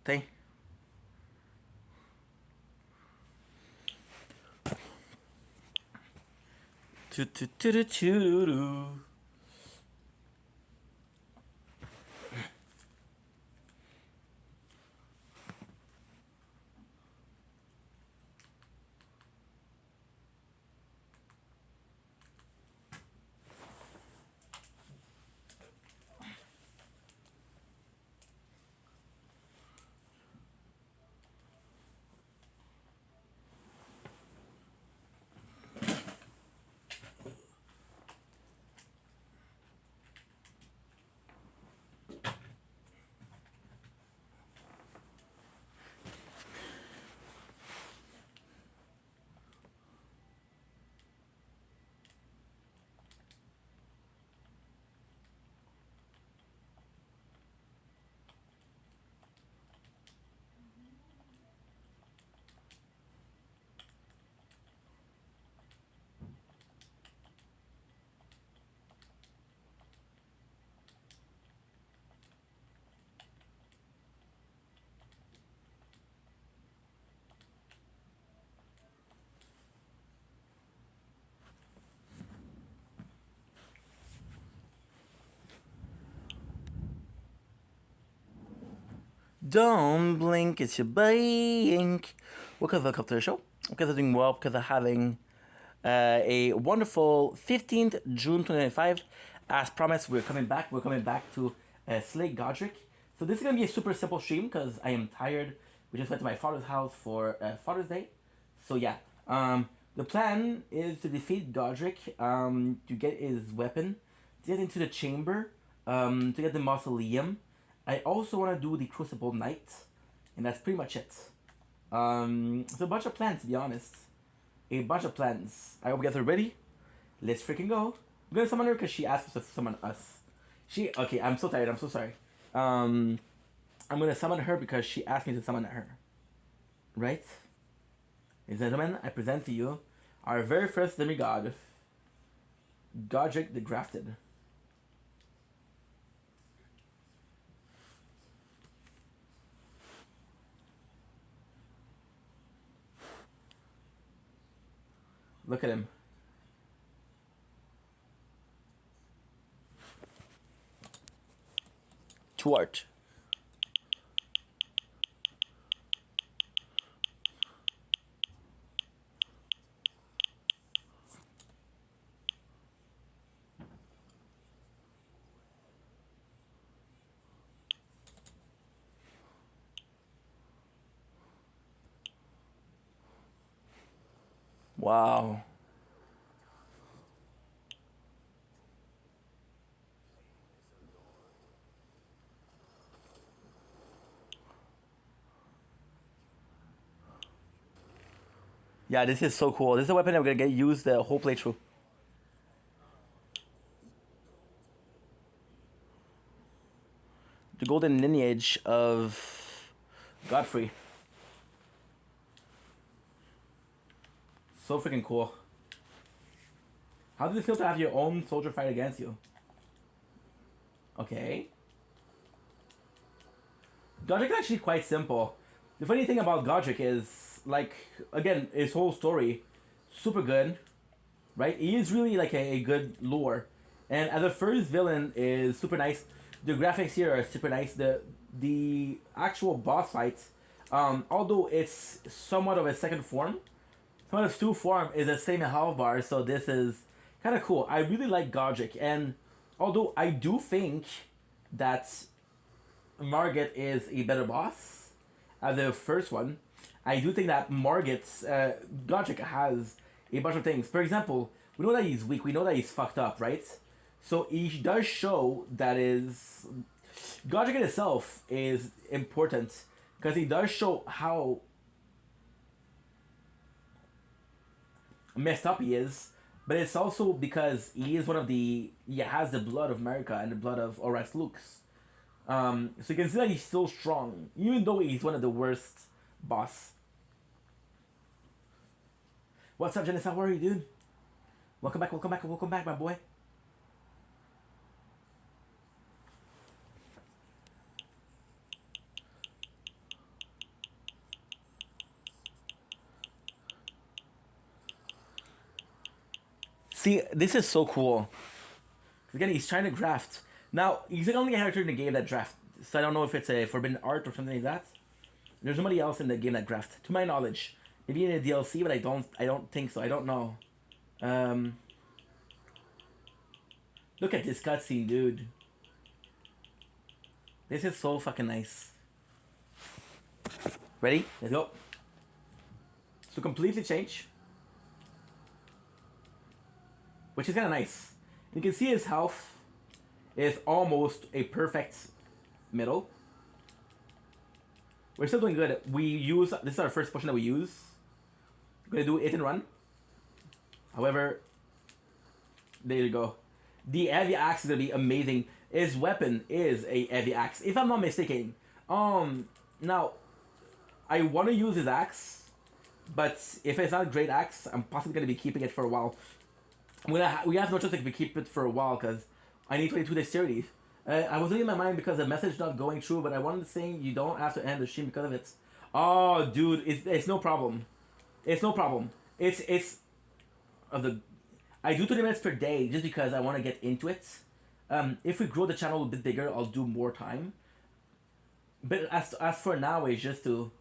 thing. Choo. Don't blink, it's your blink. Welcome to the show. Because I'm doing well, because I'm having a wonderful 15th June 2025. As promised, we're coming back. We're coming back to Slay Godric. So this is going to be a super simple stream because I am tired. We just went to my father's house for Father's Day. So yeah, the plan is to defeat Godric, to get his weapon, to get into the chamber, to get the mausoleum. I also want to do the Crucible Knight, and that's pretty much it. It's a bunch of plans, to be honest. A bunch of plans. I hope you guys are ready. Let's freaking go. I'm gonna summon her because she asked us to summon us. Okay, I'm so tired, I'm so sorry. I'm gonna summon her because she asked me to summon her. Right? Ladies and gentlemen, I present to you our very first demigod, Godric the Grafted. Look at him. Tuart. Wow. Yeah, this is so cool. This is a weapon that we're gonna get used the whole playthrough. The golden lineage of Godfrey. So freaking cool. How does it feel to have your own soldier fight against you? Okay. Godric is actually quite simple. The funny thing about Godric is, like, again, his whole story, super good, right? He is really like a good lore. And as a first villain is super nice. The graphics here are super nice. The actual boss fights, although it's somewhat of a second form, somewhat of two form is the same health bar, so this is kind of cool. I really like Godric, and although I do think that Margit is a better boss as the first one, I do think that Margit's Godric has a bunch of things. For example, we know that he's weak. We know that he's fucked up, right? So he does show that is Godric in itself is important because he does show how messed up he is, but it's also because he is one of he has the blood of America and the blood of Oras Lux. So you can see that he's still strong, even though he's one of the worst boss. What's up, Janice? How are you, dude? Welcome back, welcome back, welcome back, my boy. See, this is so cool. Again, he's trying to draft. Now, he's the only character in the game that draft. So I don't know if it's a forbidden art or something like that. There's nobody else in the game that draft, to my knowledge. Maybe in a DLC, but I don't think so. I don't know. Look at this cutscene, dude. This is so fucking nice. Ready? Let's go. So completely change. Which is kind of nice. You can see his health is almost a perfect middle. We're still doing good. This is our first potion that we use. We're gonna do it and run. However, there you go. The heavy axe is gonna be amazing. His weapon is a heavy axe, if I'm not mistaken. Now, I want to use his axe, but if it's not a great axe, I'm possibly gonna be keeping it for a while. We have no choice to keep it for a while because I need 22 dexterity. I was losing my mind because the message not going through, but I wanted to say you don't have to end the stream because of it. Oh, dude, it's no problem. It's no problem. It's of the. I do 20 minutes per day just because I want to get into it. If we grow the channel a bit bigger, I'll do more time. But as for now, it's just to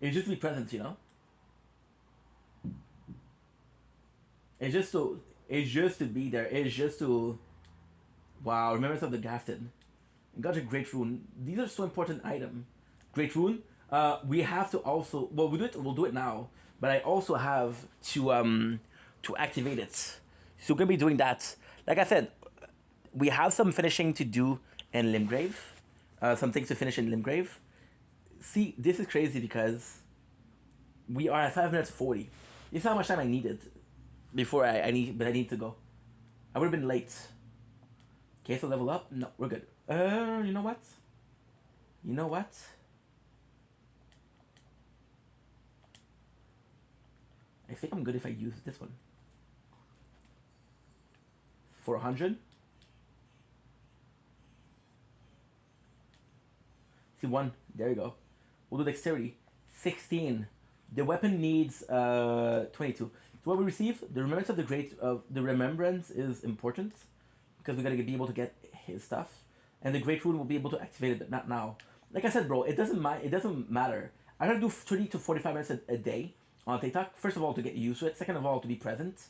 be present, you know. It's just to be there. It's just to. Wow, Remembrance of the Grafted. Got a Great Rune. These are so important item. Great Rune. We have to also. Well, we'll do it now. But I also have to activate it. So we're gonna be doing that. Like I said, we have some finishing to do in Limgrave. Some things to finish in Limgrave. See, this is crazy because we are at 5 minutes 40. This is how much time I needed before I need to go. I would have been late. Okay, so level up? No, we're good. You know what? You know what? I think I'm good if I use this one. For 100. See, 1. There you go. We'll do dexterity. 16. The weapon needs 22. So what we receive, the remembrance of the remembrance is important because we gotta be able to get his stuff, and the great rune will be able to activate it, but not now. Like I said, bro, it doesn't matter. I gotta do 30 to 45 minutes a day on TikTok. First of all, to get used to it. Second of all, to be present.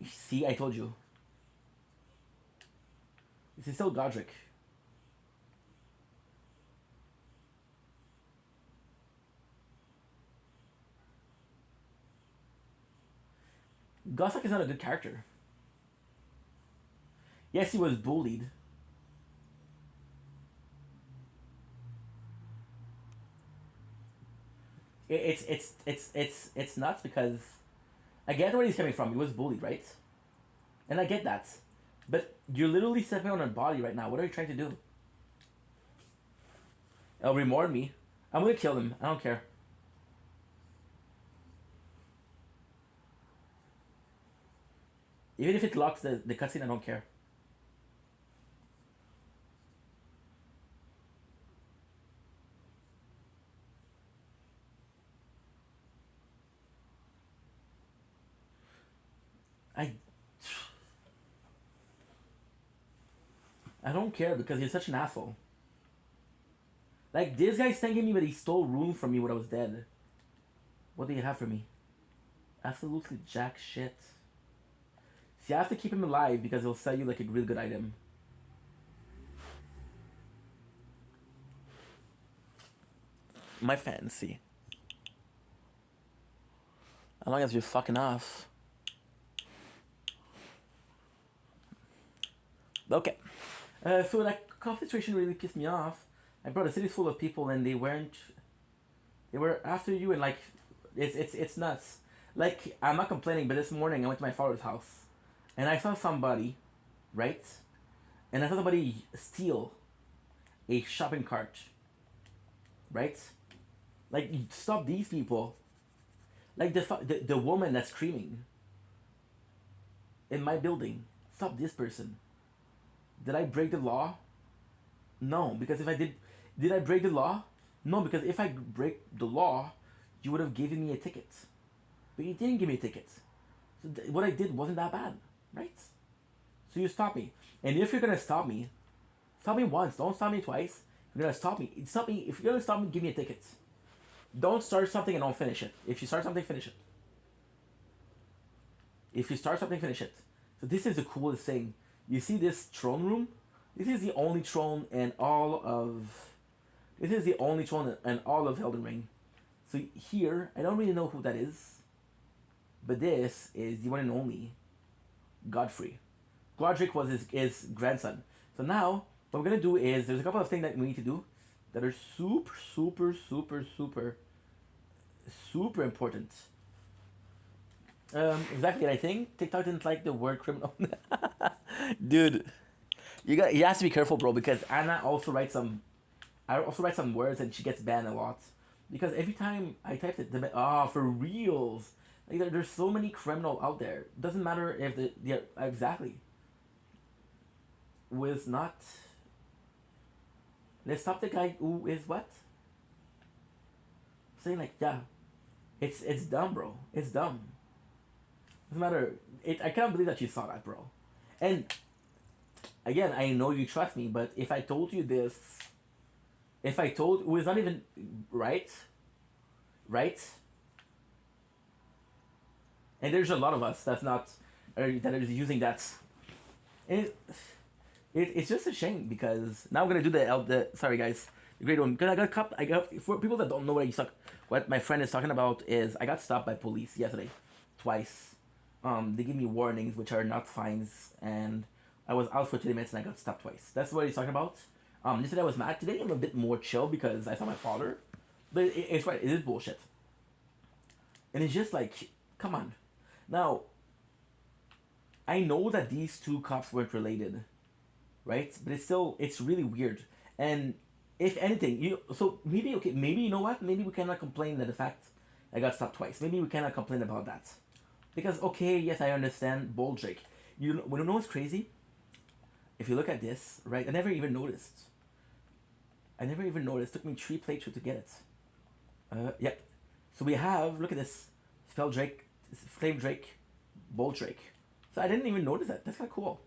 See, I told you. This is still Godric. Gosak is not a good character. Yes, he was bullied. It's nuts because I get where he's coming from. He was bullied, right? And I get that. But you're literally stepping on a body right now. What are you trying to do? It'll reward me. I'm gonna kill him. I don't care. Even if it locks the cutscene, I don't care. I don't care because he's such an asshole. Like, this guy's thanking me, but he stole rune from me when I was dead. What do you have for me? Absolutely jack shit. See, I have to keep him alive because he'll sell you like a real good item. My fancy. As long as you're fucking off. Okay. So that conflict situation really pissed me off. I brought a city full of people and they were after you, and like it's nuts. Like, I'm not complaining, but this morning I went to my father's house and I saw somebody, right? And I saw somebody steal a shopping cart, right? Like, stop these people. Like the woman that's screaming in my building. Stop this person. Did I break the law? No, because if I did I break the law? No, because if I break the law, you would have given me a ticket. But you didn't give me a ticket. So what I did wasn't that bad, right? So you stop me. And if you're gonna stop me once. Don't stop me twice. If you're gonna stop me. Stop me. If you're gonna stop me, give me a ticket. Don't start something and don't finish it. If you start something, finish it. If you start something, finish it. So this is the coolest thing. You see this throne room? This is the only throne in all of. This is the only throne in all of Elden Ring. So here, I don't really know who that is, but this is the one and only Godfrey. Godric was his grandson. So now, what we're gonna do is there's a couple of things that we need to do that are super, super, super, super, super important. Exactly. And I think TikTok didn't like the word criminal. Dude, you have to be careful, bro, because Anna also writes some. I also write some words and she gets banned a lot because every time I typed it, for reals. Like there's so many criminal out there. Doesn't matter if the exactly was not. Let's stop the guy who is what saying like yeah, it's dumb, bro. It's dumb. Doesn't matter. I can't believe that you saw that, bro. And again, I know you trust me, but if I told you this, if I told it was not even right, right, and there's a lot of us that's not that is using that, and it's just a shame because now I'm gonna do the sorry guys, the great one because I got for people that don't know what my friend is talking about is I got stopped by police yesterday, twice. They give me warnings which are not fines, and I was out for 30 minutes and I got stopped twice. That's what he's talking about. Yesterday I was mad. Today I'm a bit more chill because I saw my father, but it's right. It is bullshit, and it's just like, come on. Now, I know that these two cops weren't related, right? But it's really weird. And if anything, maybe you know what? Maybe we cannot complain that the fact I got stopped twice. Maybe we cannot complain about that. Because, okay, yes, I understand Boldrake. You know what's crazy? If you look at this, right, I never even noticed. It took me 3 playthroughs to get it. Yep. So we have, look at this. Spell Drake, Flame Drake, Boldrake. So I didn't even notice that. That's kind of cool.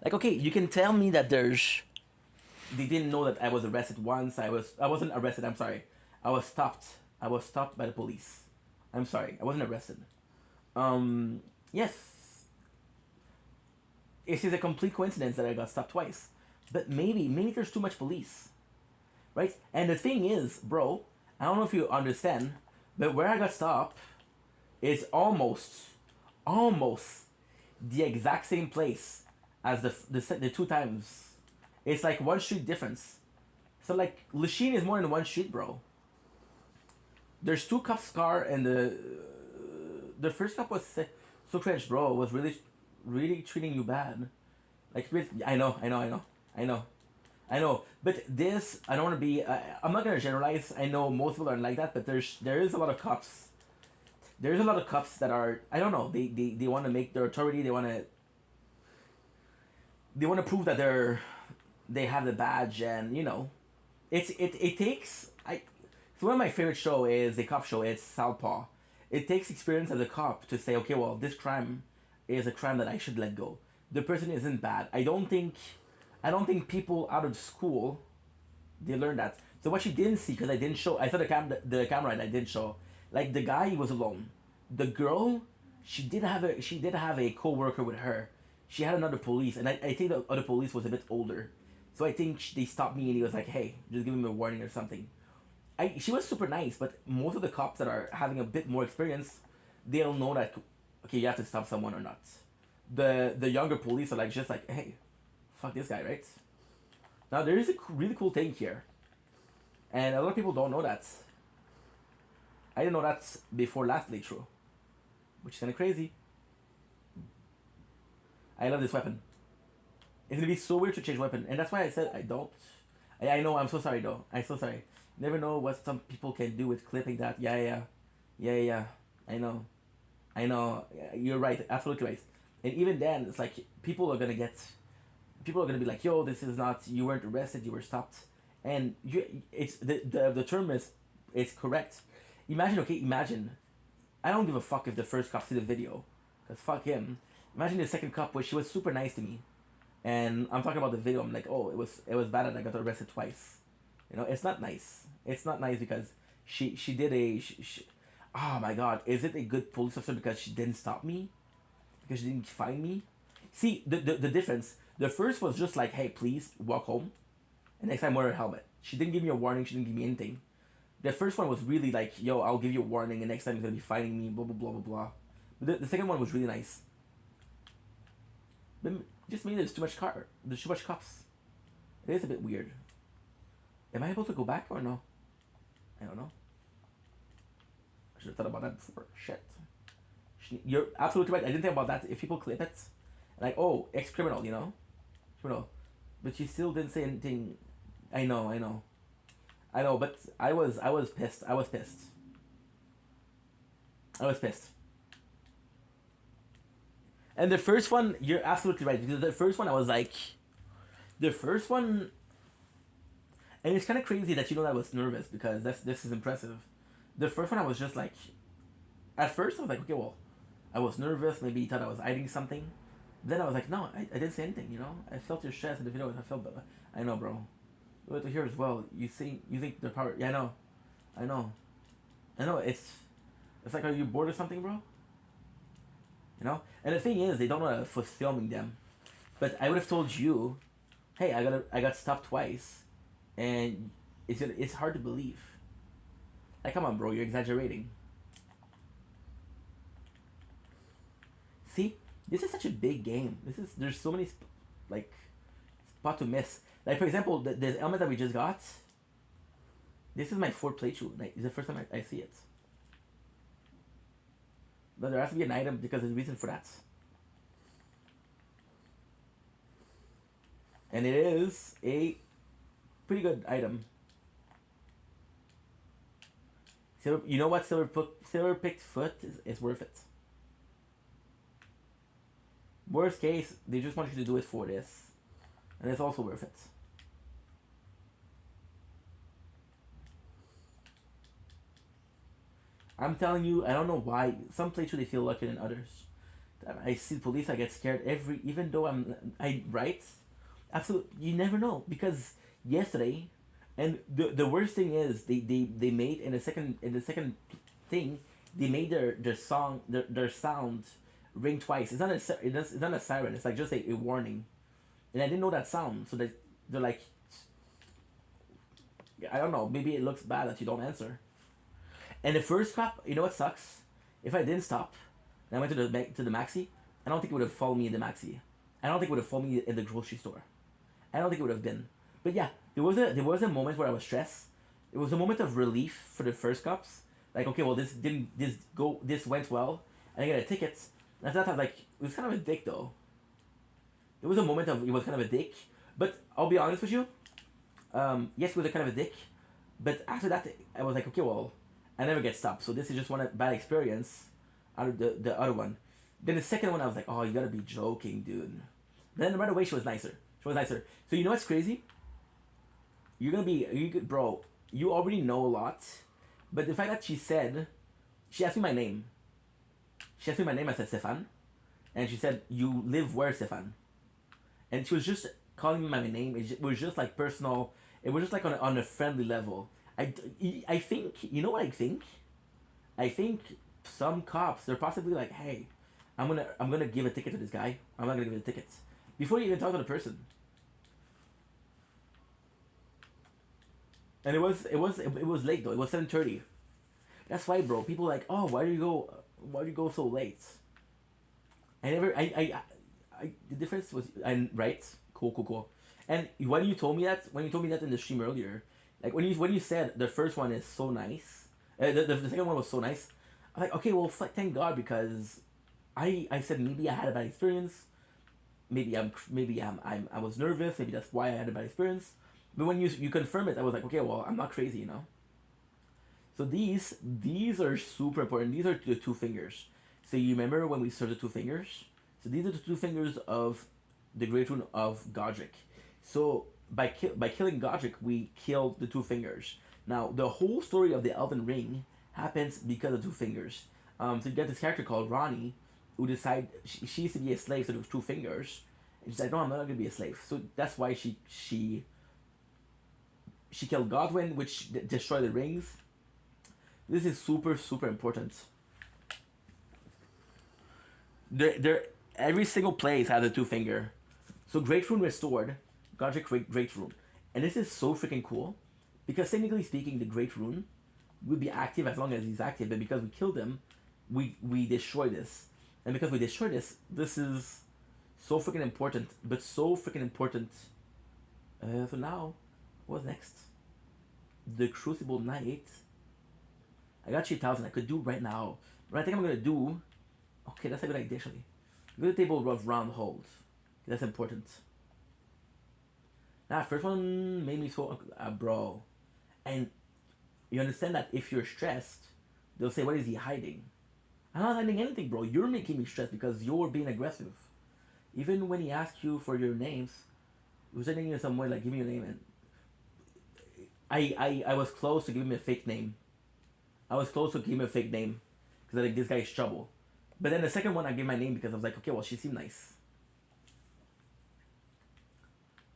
Like, okay, you can tell me that they didn't know that I was arrested once. I wasn't arrested, I'm sorry. I was stopped. I was stopped by the police. I'm sorry, I wasn't arrested. Yes. It is a complete coincidence that I got stopped twice. But maybe there's too much police. Right? And the thing is, bro, I don't know if you understand, but where I got stopped is almost the exact same place as the 2 times. It's like 1 street difference. So like Lachine is more than 1 street, bro. There's 2 cops car and the first cop was so cringe, bro. Was really treating you bad. Like I know. But this I don't want to be. I'm not gonna generalize. I know most people aren't like that, but there is a lot of cops. There's a lot of cops that are I don't know. They want to make their authority. They want to prove that they have the badge, and it takes so one of my favorite show is the cop show. It's Southpaw. It takes experience as a cop to say, okay, well, this crime is a crime that I should let go. The person isn't bad. I don't think people out of school they learn that. So what she didn't see, because I didn't show, I saw the camera and I didn't show. Like the guy, he was alone. The girl, she did have a co-worker with her. She had another police, and I think the other police was a bit older. So I think they stopped me and he was like, hey, just give him a warning or something. She was super nice, but most of the cops that are having a bit more experience, they'll know that, okay, you have to stop someone or not. The younger police are like just like, hey, fuck this guy, right? Now there is a really cool thing here, and a lot of people don't know that. I didn't know that before last playthrough, which is kind of crazy. I love this weapon. It's gonna be so weird to change weapon, and that's why I said I don't. I know. I'm so sorry though. I'm so sorry. Never know what some people can do with clipping that. Yeah. I know. You're right. Absolutely right. And even then, it's like people are gonna be like, "Yo, this is not. You weren't arrested. You were stopped." And it's the term is, it's correct. Imagine, okay, imagine. I don't give a fuck if the first cop see the video, cause fuck him. Imagine the second cop, where she was super nice to me, and I'm talking about the video. I'm like, oh, it was bad that I got arrested twice. You know, it's not nice. It's not nice because she did oh my god, is it a good police officer because she didn't stop me? Because she didn't find me? See, the difference. The first was just like, hey, please walk home, and next time wear a helmet. She didn't give me a warning. She didn't give me anything. The first one was really like, yo, I'll give you a warning, and next time you're gonna be fighting me, blah blah blah blah blah. But the second one was really nice. But just maybe there's too much cops. It is a bit weird. Am I able to go back or no? I don't know. I should have thought about that before. Shit. You're absolutely right. I didn't think about that. If people clip it, like, oh, ex-criminal, you know, criminal, but you still didn't say anything. I know, I know, I know. But I was pissed. I was pissed. I was pissed. And the first one, you're absolutely right. Because the first one, I was like, the first one, and it's kind of crazy that you know that I was nervous because this is impressive. The first one, I was just like, at first I was like, okay, well, I was nervous. Maybe you thought I was hiding something. Then I was like, no, I didn't say anything. You know, I felt your stress in the video, and I felt that. I know, bro. But to hear as well, you think the power. Yeah, I know, I know, I know. It's like, are you bored or something, bro? You know. And the thing is, they don't know that I was filming them. But I would have told you, hey, I got stopped twice, and it's hard to believe. Like, come on, bro, you're exaggerating. See, this is such a big game. There's so many like spot to miss. Like, for example, the helmet that we just got. This is my fourth playthrough. Like, it's the first time I see it. But there has to be an item because there's a reason for that. And it is a pretty good item. You know what? Silver picked foot is worth it. Worst case, they just want you to do it for this. And it's also worth it. I'm telling you, I don't know why. Some playthrough they feel luckier than others. I see police, I get scared even though I right? Absolutely, you never know because yesterday, and the worst thing is they made in the second thing, they made their sound ring twice. It's not a siren. It's like just a warning, and I didn't know that sound. So they're like, I don't know. Maybe it looks bad that you don't answer. And the first crap, you know what sucks? If I didn't stop, and I went to the maxi, I don't think it would have followed me in the maxi. I don't think it would have followed me in the grocery store. I don't think it would have been. But yeah, there was a moment where I was stressed. It was a moment of relief for the first cops. Like, okay, well, this went well, and I got a ticket. And I thought, like, it was kind of a dick though. There was a moment of it was kind of a dick, but I'll be honest with you. Yes, it was a kind of a dick, but after that, I was like, okay, well, I never get stopped, so this is just one bad experience out of the other one. Then the second one, I was like, oh, you gotta be joking, dude. Then right away, she was nicer. She was nicer. So you know what's crazy? Bro. You already know a lot, but the fact that she asked me my name. She asked me my name. I said Stefan, and she said, "You live where, Stefan?" And she was just calling me by my name. It was just like personal. It was just like on a friendly level. I think, you know what I think? I think some cops, they're possibly like, hey, I'm gonna give a ticket to this guy. I'm not gonna give a ticket before you even talk to the person. And it was late though. It was 7:30. That's why, bro. People are like, oh, why do you go so late? I never the difference was, and right, cool. And when you told me that in the stream earlier, like when you said the first one is so nice, the second one was so nice. I'm like, okay, well, thank God, because I said maybe I had a bad experience, I was nervous, maybe that's why I had a bad experience. But when you confirm it, I was like, okay, well, I'm not crazy, you know. So these are super important. These are the two fingers. So you remember when we started two fingers? So these are the two fingers of the Great Rune of Godric. So by killing Godric, we killed the Two Fingers. Now, the whole story of the Elden Ring happens because of Two Fingers. So you get this character called Ronnie, who decide she used to be a slave to the Two Fingers, and she's like, no, I'm not gonna be a slave. So that's why she killed Godwyn, which destroyed the rings. This is super super important. There, every single place has a two finger. So Great Rune restored, Godric Great Rune, and this is so freaking cool, because technically speaking, the Great Rune would be active as long as he's active, but because we killed him, we destroy this, and because we destroy this, this is so freaking important, but so freaking important. So now, what's next? The Crucible Knight. I got 3,000. I could do right now. What I think I'm gonna do. Okay, that's a good idea actually. Go to the table of round holds. That's important. Now, first one made me so bro, and you understand that if you're stressed, they'll say, "What is he hiding?" I'm not hiding anything, bro. You're making me stressed because you're being aggressive. Even when he asked you for your names, he was sending you some way like, "Give me your name," and I was close to giving him a fake name. I was close to giving him a fake name because I think this guy is trouble. But then the second one, I gave my name because I was like, okay, well, she seemed nice.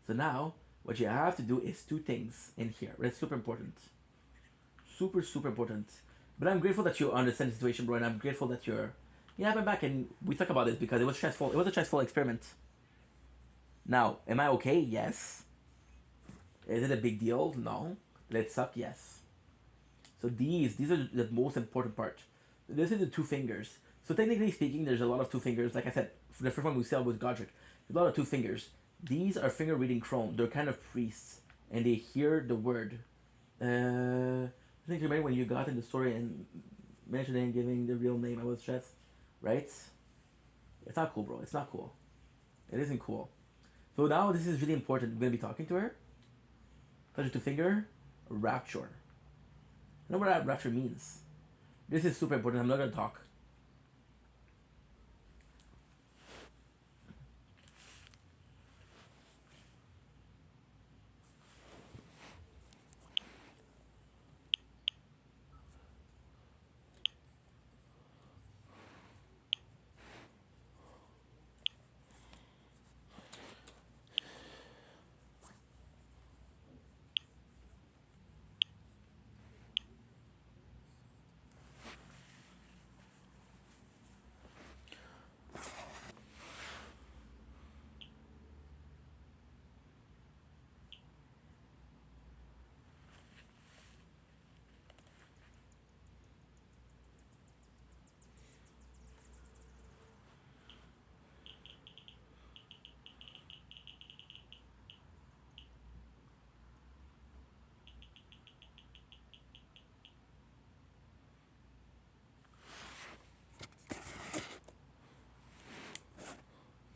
So now, what you have to do is two things in here. That's super important. Super, super important. But I'm grateful that you understand the situation, bro, and I'm grateful that you're... Yeah, I'm back, and we talk about this because it was stressful. It was a stressful experiment. Now, am I okay? Yes. Is it a big deal? No. Did it suck? Yes. So these are the most important part. This is the two fingers. So technically speaking, there's a lot of two fingers. Like I said, for the first one we saw was Godric. There's a lot of two fingers. These are finger reading crone. They're kind of priests, and they hear the word. I think you remember when you got in the story and mentioning giving the real name. I was stressed, right? It's not cool, bro. It's not cool. It isn't cool. So now this is really important. We're gonna be talking to her. Touch it to finger, rapture. I know what that rapture means. This is super important. I'm not gonna talk.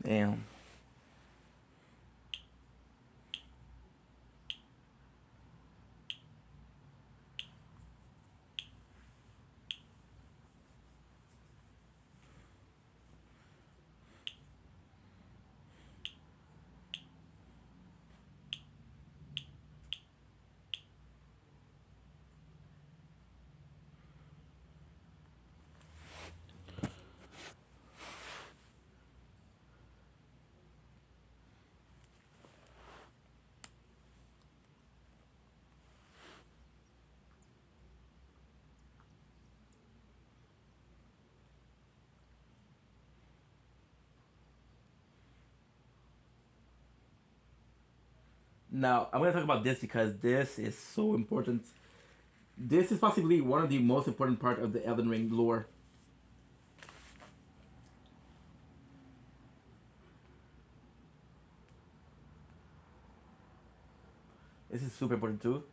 Damn. Now I'm gonna talk about this because this is so important. This is possibly one of the most important part of the Elden Ring lore. This is super important too.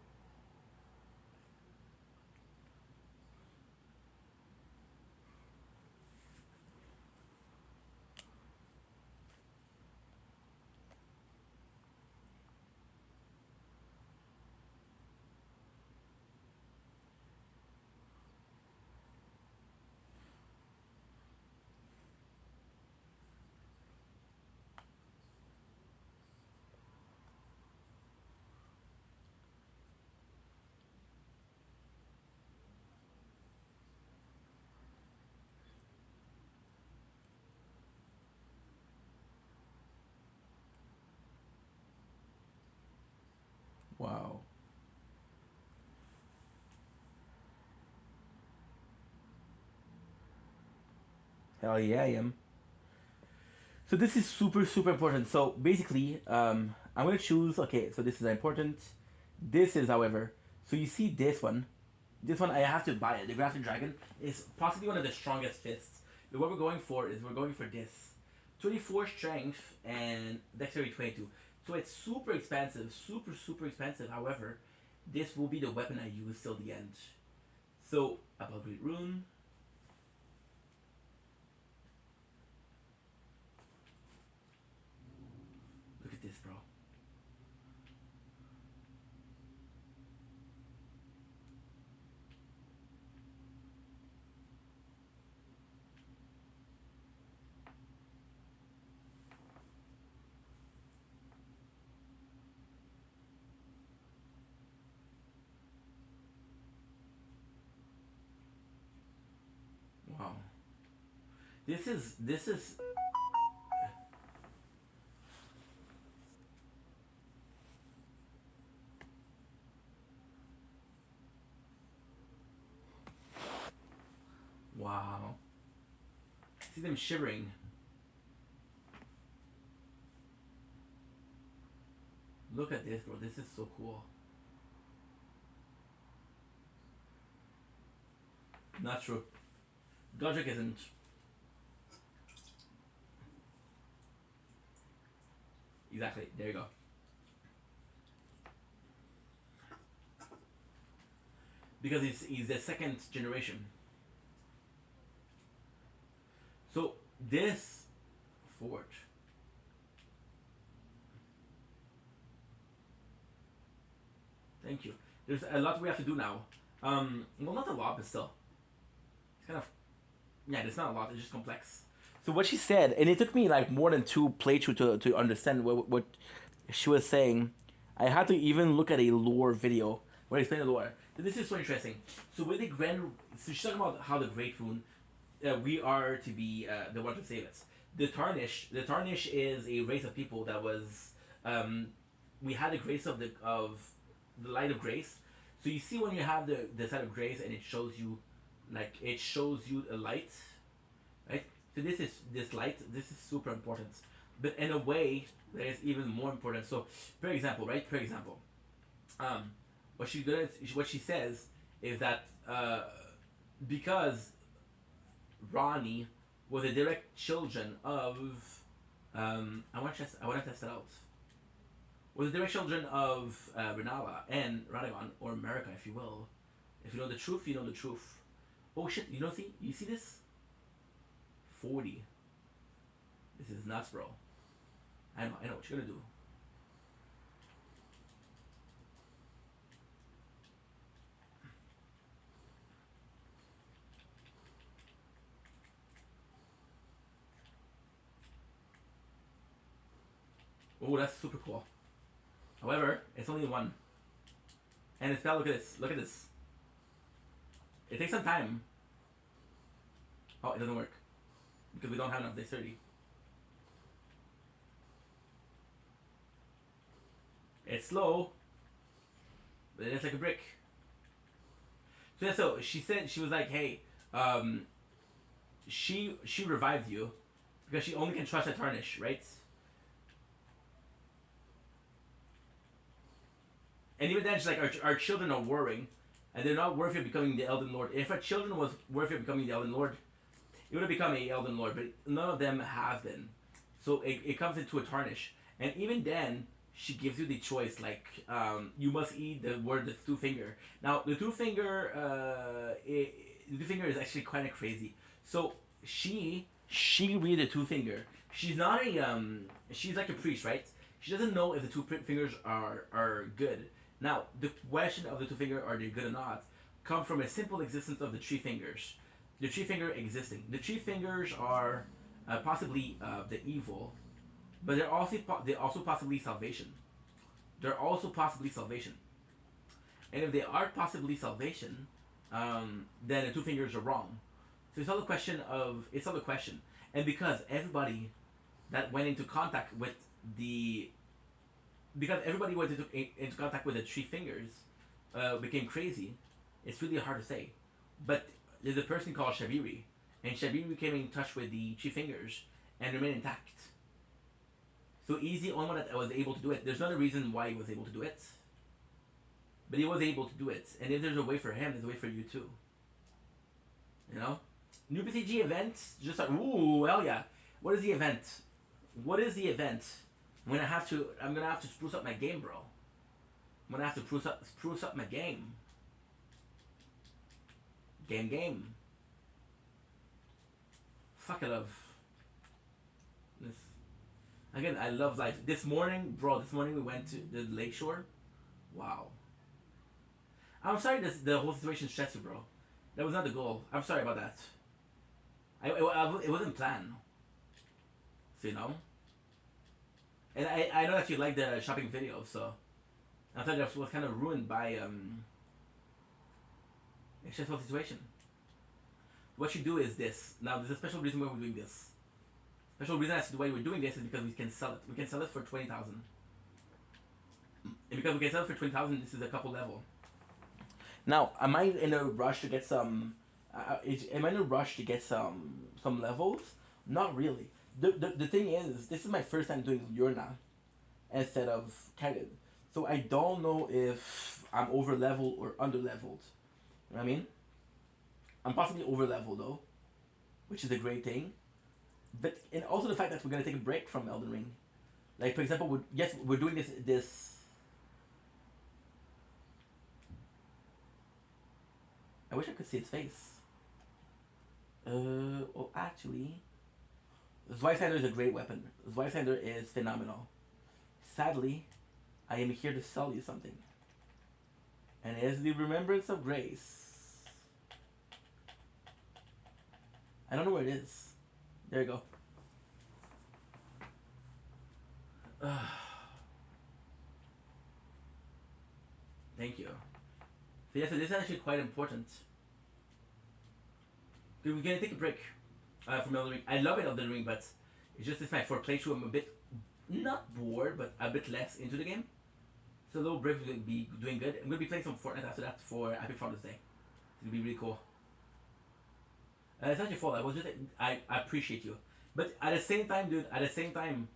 Hell yeah, I am. So this is super super important. So basically, I'm gonna choose. Okay, so this is important. This is, however, so you see this one. This one I have to buy it. The Grafton Dragon is possibly one of the strongest fists. But what we're going for is we're going for this, 24 strength and dexterity 22. So it's super expensive, super super expensive. However, this will be the weapon I use till the end. So about Great Rune. Look at this, bro. Wow. This is wow. See them shivering. Look at this, bro. This is so cool. Not true. Godric isn't. Exactly. There you go. Because he's the second generation. So this forge. Thank you. There's a lot we have to do now. Well, not a lot, but still, it's kind of, yeah. There's not a lot. It's just complex. So what she said, and it took me like more than two playthroughs to understand what she was saying. I had to even look at a lore video where I explained the lore. This is so interesting. So with the grand, so she's talking about how the Great Rune, we are to be the one to save us. The Tarnish is a race of people that was, we had the grace of the light of grace. So you see when you have the side of grace and it shows you, like it shows you a light, right? So this is this light. This is super important, but in a way that is even more important. So, for example, right? For example, um, what she says is that because Ronnie was a direct children of, I want to test it out. Was a direct children of Renala and Radagon, or America, if you will. If you know the truth, you know the truth. Oh shit! You see this? 40. This is nuts, bro. I know what you're gonna do. Oh, that's super cool. However, it's only one. And it's now, look at this. Look at this. It takes some time. Oh, it doesn't work. Because we don't have enough dexterity. It's slow, but it's like a brick. So yeah, so she said, she was like, hey, she revived you because she only can trust a tarnish, right? And even then, she's like, our children are warring, and they're not worthy of becoming the Elden Lord. If our children was worthy of becoming the Elden Lord, it would have become a Elden Lord, but none of them have been. So it comes into a tarnish, and even then, she gives you the choice, like you must eat the word the two finger. Now the two finger, the two finger is actually kind of crazy. So she read the two finger. She's not a she's like a priest, right? She doesn't know if the two fingers are good. Now the question of the two finger, are they good or not, come from a simple existence of the three fingers. The three finger existing. The three fingers are possibly the evil, but they're also possibly salvation. They're also possibly salvation. And if they are possibly salvation, then the two fingers are wrong. So it's all a question. And because everybody that went into contact with the because everybody went into contact with the three fingers became crazy, it's really hard to say. But there's a person called Shaviri, and Shabiru came in touch with the Chief Fingers and remained intact. So he's the only one that was able to do it. There's not a reason why he was able to do it, but he was able to do it. And if there's a way for him, there's a way for you too. You know, new PCG event. Just like, ooh, hell yeah! What is the event? What is the event? I'm gonna have to spruce up my game, bro. I'm gonna have to spruce up my game. Game. Fuck, I love this. Again, I love life. This morning we went to the lakeshore. Wow. I'm sorry the whole situation stressed you, bro. That was not the goal. I'm sorry about that. It wasn't planned. So, you know? And I know that you like the shopping video, so I thought that was kind of ruined by a stressful situation. What you do is this. Now, there's a special reason why we're doing this. Special reason as to why we're doing this is because we can sell it. We can sell it for 20,000. And because we can sell it for 20,000, this is a couple level. Now, am I in a rush to get some? Am I in a rush to get some levels? Not really. The thing is, this is my first time doing Yurna instead of Kaiden. So I don't know if I'm over leveled or under leveled. You know what I mean? I'm possibly over leveled though, which is a great thing. But and also the fact that we're gonna take a break from Elden Ring. Like, for example, we're doing this. I wish I could see its face. Well, actually, Zweisander is a great weapon. Zweisander is phenomenal. Sadly, I am here to sell you something. And it is the Remembrance of Grace. I don't know where it is. There you go. Thank you. So yeah, so this is actually quite important. We're gonna take a break from Elden Ring. I love it, Elden Ring, but it's just this night for a playthrough. I'm a bit not bored, but a bit less into the game. So a little break is gonna be doing good. I'm gonna be playing some Fortnite after that for Epic Father's Day. It's gonna be really cool. It's not your fault. I appreciate you, but at the same time, dude. At the same time,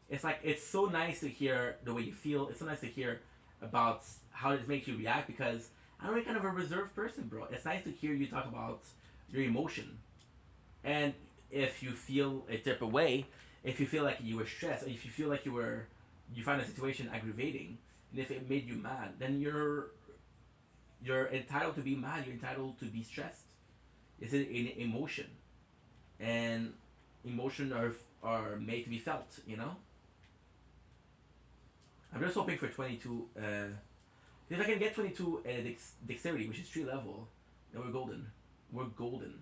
it's like it's so nice to hear the way you feel. It's so nice to hear about how it makes you react because I'm really kind of a reserved person, bro. It's nice to hear you talk about your emotion, and if you feel a type of way, if you feel like you were stressed, or if you feel like you find a situation aggravating, and if it made you mad, then you're entitled to be mad. You're entitled to be stressed. It's an emotion, and emotion are made to be felt. You know. I'm just hoping for 22. If I can get 22 dexterity, which is 3 level, then we're golden. We're golden.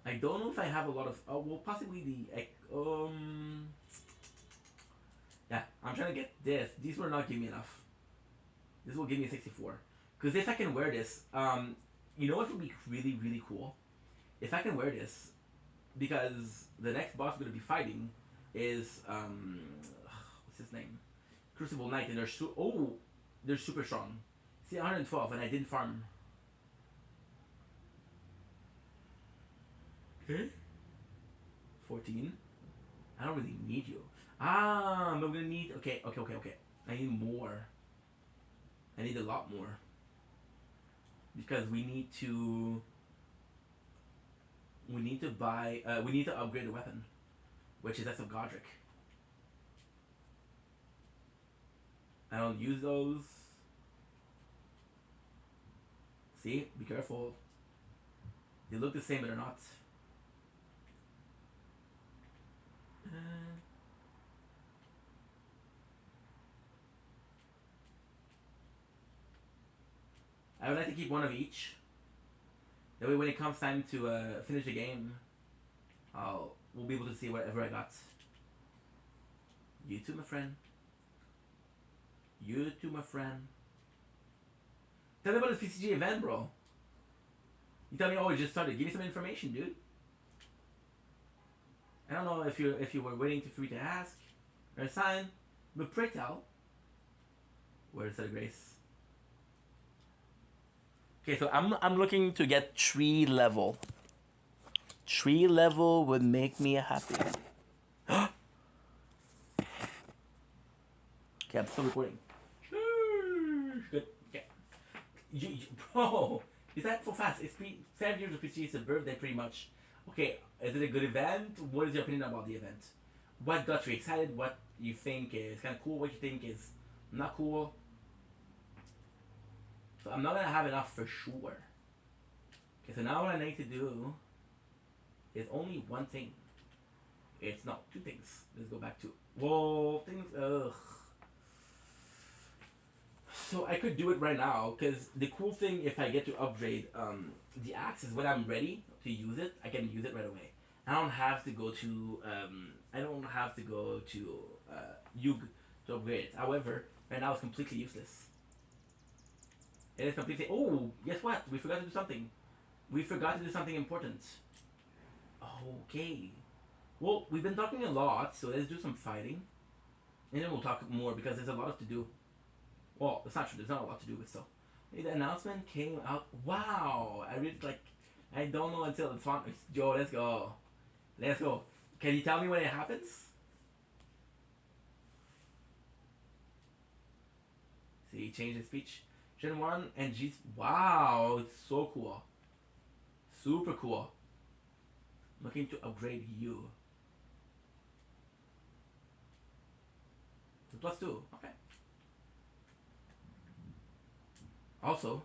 I don't know if I have a lot of. Well, possibly the. Yeah, I'm trying to get this. These will not give me enough. This will give me 64. Because if I can wear this, you know what would be really, really cool? If I can wear this, because the next boss we're going to be fighting is, what's his name? Crucible Knight, and they're super strong. See, 112, and I didn't farm. Okay. 14. I don't really need you. I'm gonna need. Okay. I need more. I need a lot more. Because we need to buy. We need to upgrade the weapon, which is that's of Godric. I don't use those. See, be careful. They look the same, but they're not. I would like to keep one of each. That way, when it comes time to finish the game, we'll be able to see whatever I got. You too, my friend. You too, my friend. Tell me about the PCG event, bro. You tell me, oh, it just started. Give me some information, dude. I don't know if you were waiting for me to ask or assign, but pray tell. Where's the grace? Okay, so I'm looking to get 3 level. Tree level would make me happy. Okay, I'm still recording. Good. Okay. Bro, is that so fast? It's 7 years of PC's birthday, pretty much. Okay, is it a good event? What is your opinion about the event? What got you excited? What you think is kind of cool? What you think is not cool? So I'm not gonna have enough for sure. Okay, so now what I need to do is only one thing. It's not two things. Let's go back to whoa things. Ugh. So I could do it right now because the cool thing if I get to upgrade the axe is when I'm ready to use it, I can use it right away. I don't have to go to Yug to upgrade it. However, right now it's completely useless. It is completely. Oh, guess what? We forgot to do something. We forgot to do something important. Okay. Well, we've been talking a lot, so let's do some fighting. And then we'll talk more because there's a lot to do. Well, it's not true, there's not a lot to do, but still. Hey, the announcement came out. Wow! I really like. I don't know until it's on. Joe, let's go. Let's go. Can you tell me when it happens? See, change the speech. Gen 1 and G's. Wow, it's so cool. Super cool. Looking to upgrade you. So +2. Okay. Also,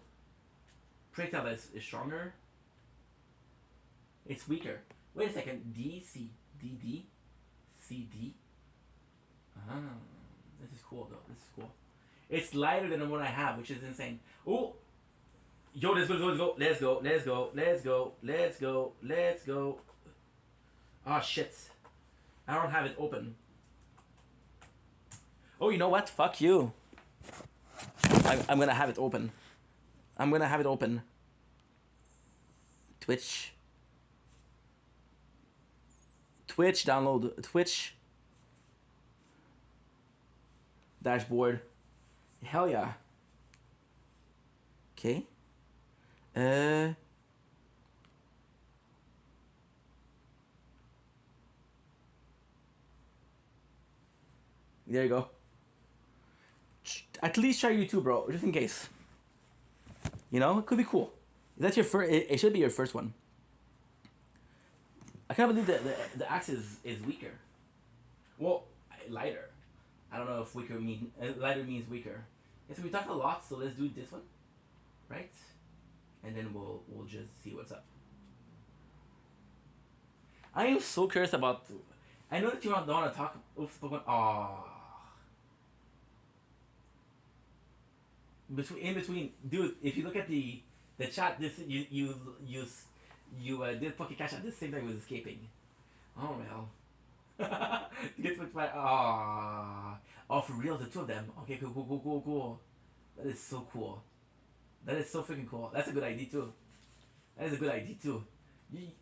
Pray Tell is stronger. It's weaker. Wait a second. D, C, D, D, C, D. Ah, this is cool though. This is cool. It's lighter than the one I have, which is insane. Oh, yo, let's go, let's go, let's go, let's go, let's go, let's go. Oh shit, I don't have it open. Oh, you know what? Fuck you. I'm gonna have it open. I'm gonna have it open. Twitch. Twitch download. Twitch. Dashboard. Hell yeah. Okay. There you go. At least try YouTube, bro, just in case. You know, it could be cool. That's your first. It should be your first one. I can't believe the axe is weaker. Well, lighter. I don't know if lighter means weaker. Yeah, so we talked a lot, so let's do this one, right? And then we'll just see what's up. I am so curious about. I know that you don't want to talk. Pokemon. Aww. In between, dude. If you look at the chat, this you did Poké Cash at the same time it was escaping. Oh well. Get switched by. Oh, for real, the two of them. Okay, cool. That is so cool. That is so freaking cool. That's a good idea too. That is a good idea too.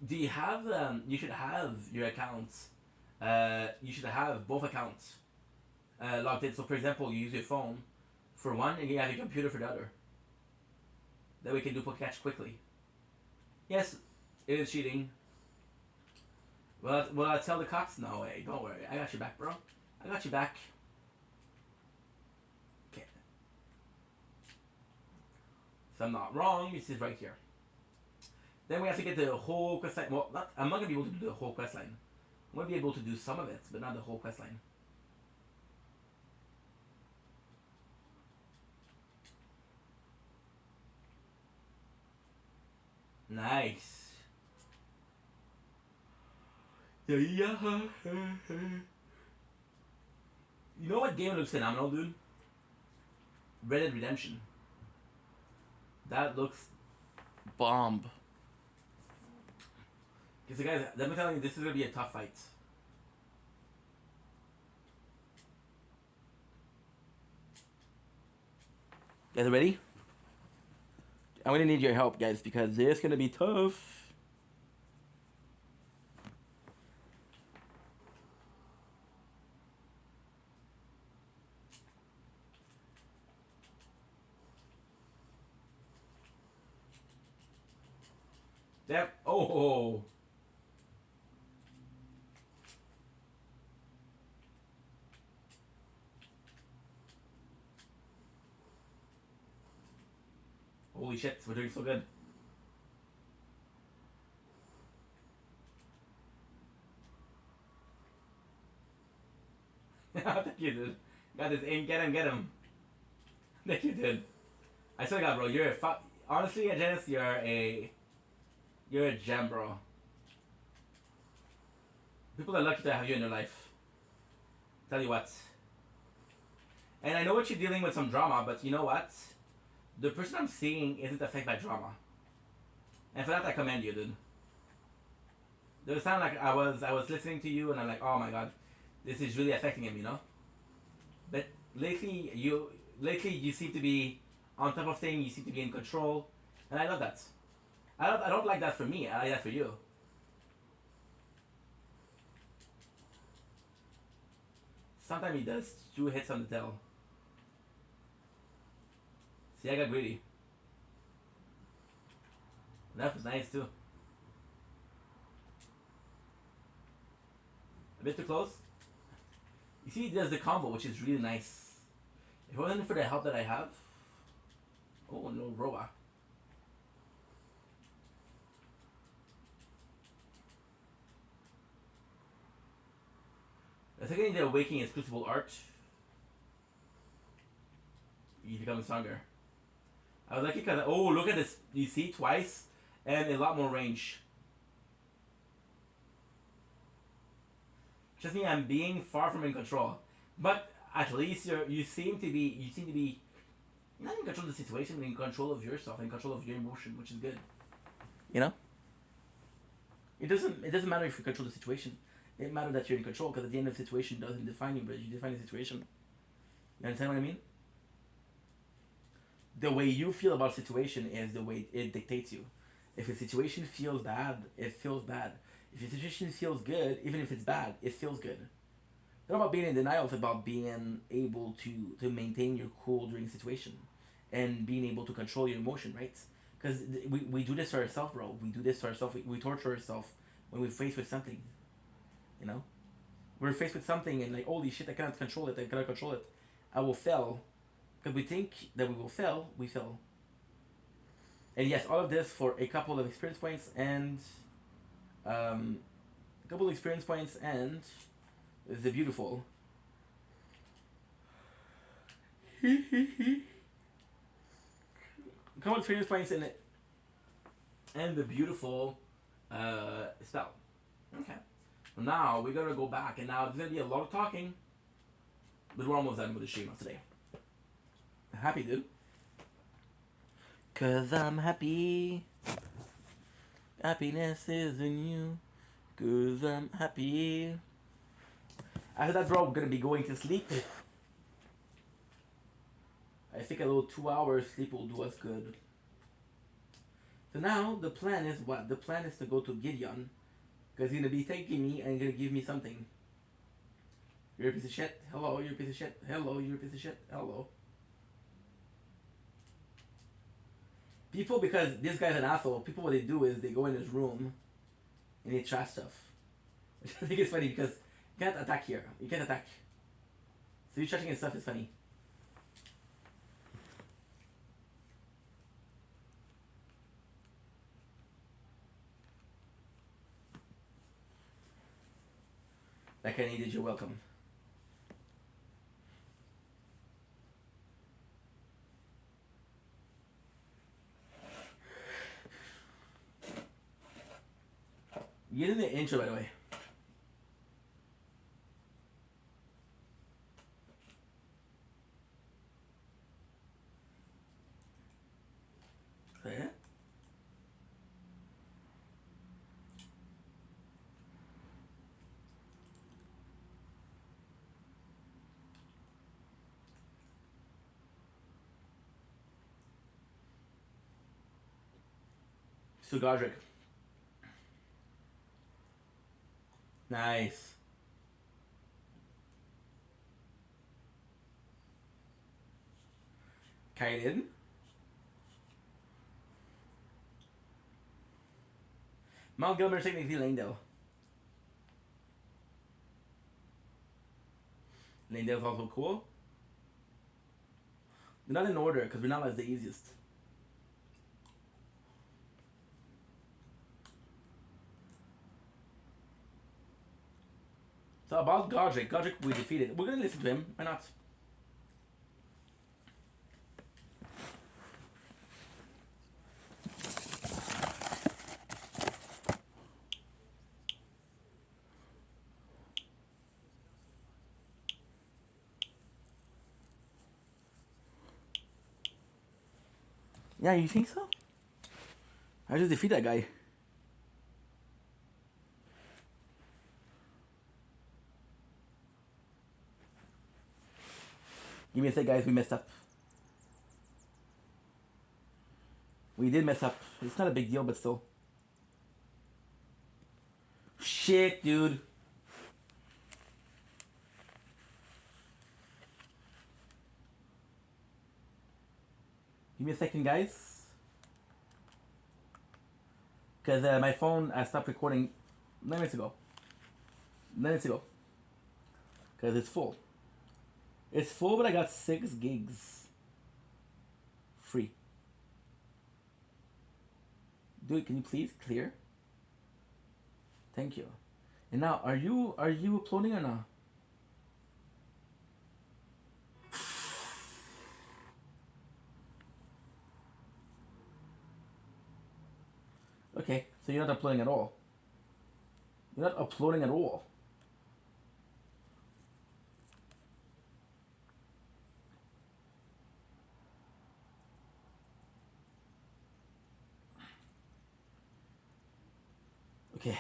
Do you have you should have your accounts. You should have both accounts logged in. So for example, you use your phone for one and you have your computer for the other. That we can do Poké Catch quickly. Yes, it is cheating. Well, I tell the cops? No way. Don't worry. I got your back, bro. I got your back. Okay. So I'm not wrong. This is right here. Then we have to get the whole quest line. Well, I'm not going to be able to do the whole quest line. I'm going to be able to do some of it, but not the whole quest line. Nice. Yeah. You know what game looks phenomenal, dude? Red Dead Redemption. That looks bomb. Because guys, let me tell you, this is gonna be a tough fight. Guys, ready? I'm gonna need your help, guys, because it's gonna be tough. Yep. Oh. Holy shit, we're doing so good. Thank you, dude. Got this aim. Get him, get him. Thank you, dude. I swear to God, bro. You're a honestly, Janice, you're a gem, bro. People are lucky to have you in their life. Tell you what. And I know what you're dealing with some drama, but you know what? The person I'm seeing isn't affected by drama. And for that I commend you, dude. There was time like I was listening to you and I'm like, oh my god, this is really affecting him, you know? But lately you seem to be on top of things, you seem to be in control, and I love that. I don't like that for me, I like that for you. Sometimes he does two hits on the tail. See, I got greedy. That was nice too. A bit too close. You see, he does the combo, which is really nice. If it wasn't for the help that I have, oh no, Roa. The second they're awakening his crucible art, he's becoming stronger. I was lucky because oh look at this, you see twice and a lot more range. Just me, I'm being far from in control, but at least you seem to be not in control of the situation, but in control of yourself, in control of your emotion, which is good. You know, it doesn't matter if you control the situation. It matters that you're in control because at the end of the situation doesn't define you, but you define the situation. You understand what I mean? The way you feel about a situation is the way it dictates you. If a situation feels bad, it feels bad. If a situation feels good, even if it's bad, it feels good. It's not about being in denial, it's about being able to maintain your cool during a situation and being able to control your emotion, right? Because we do this to ourselves, bro. We do this to ourselves. We torture ourselves when we're faced with something. You know? We're faced with something and like, holy shit, I cannot control it, I will fail. Because we think that we will fail, we fail. And yes, all of this for a couple of experience points and the beautiful. Couple of experience points in it and the beautiful spell. Okay. Now we're gonna go back, and now there's gonna be a lot of talking, but we're almost done with the Shima today. Happy, dude. Cause I'm happy. Happiness is in you. Cause I'm happy. After that, bro, I'm gonna be going to sleep. I think a little 2 hours sleep will do us good. So now the plan is what? The plan is to go to Gideon. Because he's gonna be thanking me and gonna give me something. You're a piece of shit. Hello, you're a piece of shit. Hello, you're a piece of shit. Hello. People, because this guy's an asshole, people what they do is they go in his room and they trash stuff. Which I think is funny because you can't attack here. You can't attack. So you trashing his stuff is funny. Like I needed, you're welcome. Get in the intro, by the way. Okay. Sugadric. Nice. Kaiden. Mount Gilmer technically Langdale. Langdale's also cool. They're not in order because we're not as the easiest. So about Godric. Godric we defeated. We're gonna listen to him. Why not? Yeah, you think so? I just defeat that guy. Give me a sec, guys. We messed up. We did mess up. It's not a big deal, but still. Shit, dude. Give me a second, guys. Because my phone, I stopped recording 9 minutes ago. 9 minutes ago. Because it's full. It's full, but I got 6 gigs. Free. Dude, can you please clear? Thank you. And now, are you uploading or not? Okay, so you're not uploading at all. You're not uploading at all. Okay.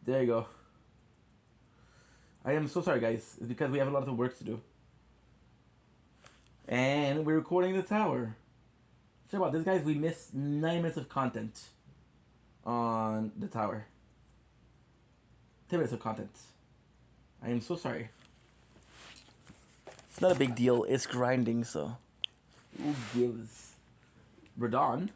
There you go. I am so sorry, guys. It's because we have a lot of work to do. And we're recording the tower. Check out this, guys. We missed 9 minutes of content on the tower. 10 minutes of content. I am so sorry. It's not a big deal. It's grinding, so who gives? Radon.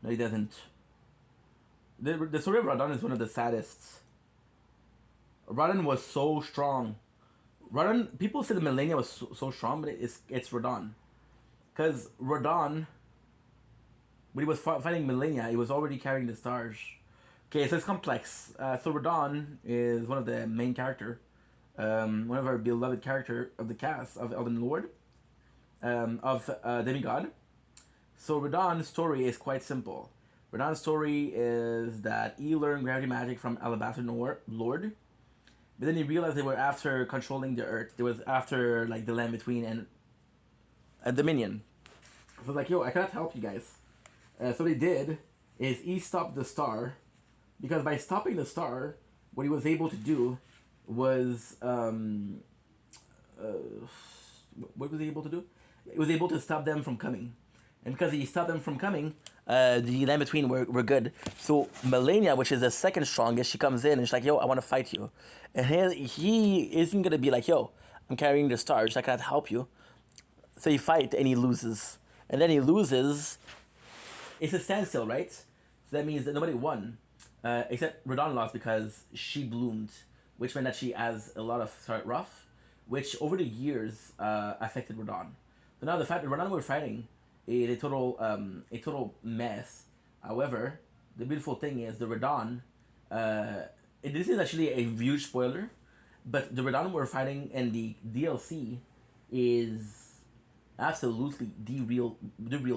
No, he doesn't. The story of Radon is one of the saddest. Radon was so strong. Radon, people say the Millennia was so strong, but it's Radon. Because Radon, when he was fighting Millennia, he was already carrying the stars. Okay, so it's complex. So Radon is one of the main character, one of our beloved character of the cast of Elden Lord, of Demigod. So Radon's story is quite simple. Radon's story is that he learned gravity magic from Alabaster Lord, but then he realized they were after controlling the earth. They was after like the land between and a Dominion. So like, yo, I cannot help you guys. So what he did is he stopped the star, because by stopping the star, what he was able to do was what was he able to do? He was able to stop them from coming. And because he stopped them from coming, the land between were good. So Melania, which is the second strongest, she comes in and she's like, yo, I want to fight you. And he isn't going to be like, yo, I'm carrying the stars, I cannot help you. So he fight and he loses. And then he loses. It's a standstill, right? So that means that nobody won. Except Radon lost because she bloomed, which meant that she has a lot of start rough, which over the years affected Radon. So now the fact that Radon were fighting is a total mess. However, the beautiful thing is the Radon. This is actually a huge spoiler, but the Radon we're fighting in the DLC is absolutely the real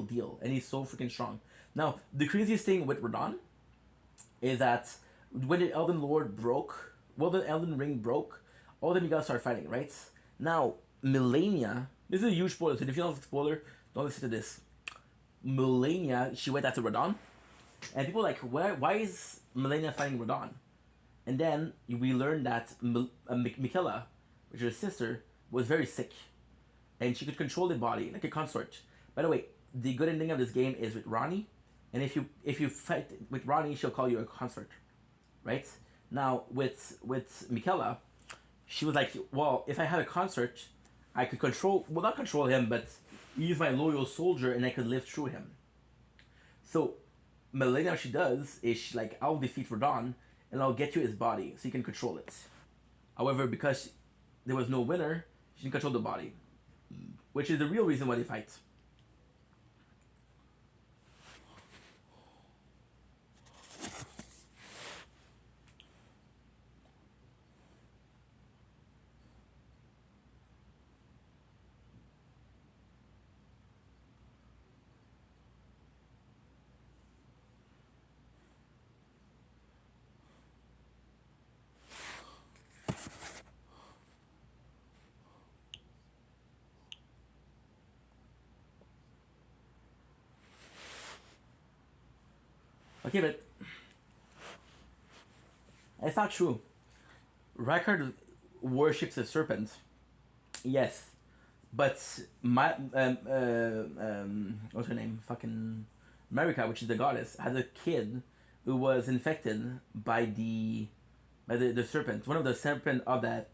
deal, and he's so freaking strong. Now, the craziest thing with Radon is that when the Elden Lord broke, well, the Elden Ring broke, all of them you gotta start fighting, right? Now, Melania, this is a huge spoiler, so if you don't like spoiler, don't listen to this. Melania, she went after Radon, and people are like, why is Melania fighting Radon? And then we learned that Michaela, which is her sister, was very sick. and she could control the body like a consort. By the way, the good ending of this game is with Ronnie, and if you fight with Ronnie, she'll call you a consort, right? Now with Michaela, she was like, well, if I had a consort, I could control, well, not control him, but use my loyal soldier, and I could live through him. So Millennia, what she does is she like, I'll defeat Radon, and I'll get you his body so you can control it. However, because there was no winner, she can control the body, which is the real reason why they fight. Okay, but it's not true. Rykard worships a serpent. Yes, but my what's her name? Fucking Marika, which is the goddess, has a kid who was infected by the serpent. One of the serpent of that.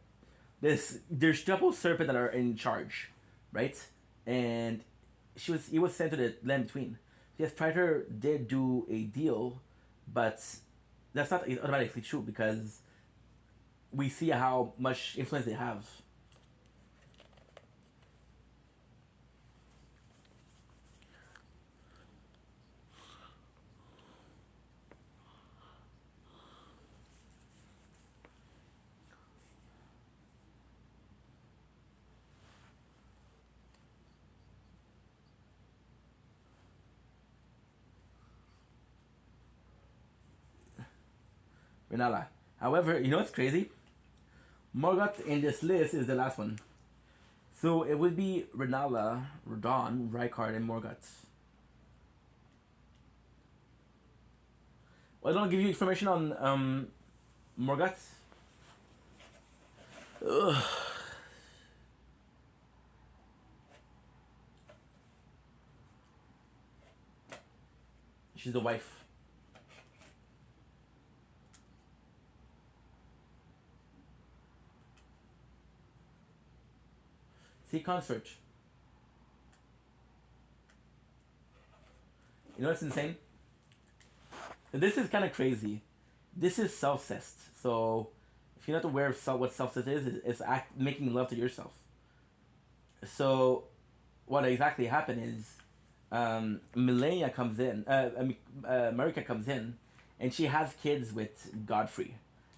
There's double serpent that are in charge, right? And he was sent to the land between. Yes, Predator did do a deal, but that's not automatically true because we see how much influence they have. Renala. However, you know what's crazy? Morgoth in this list is the last one. So it would be Renala, Radon, Rykard, and Morgoth. Well, I don't give you information on Morgoth. Ugh. She's the wife. See consort. You know what's insane? This is kind of crazy. This is self-cest. So, if you're not aware of what self-cest is, it's making love to yourself. So, what exactly happened is, Millennia comes in, Marika comes in, and she has kids with Godfrey,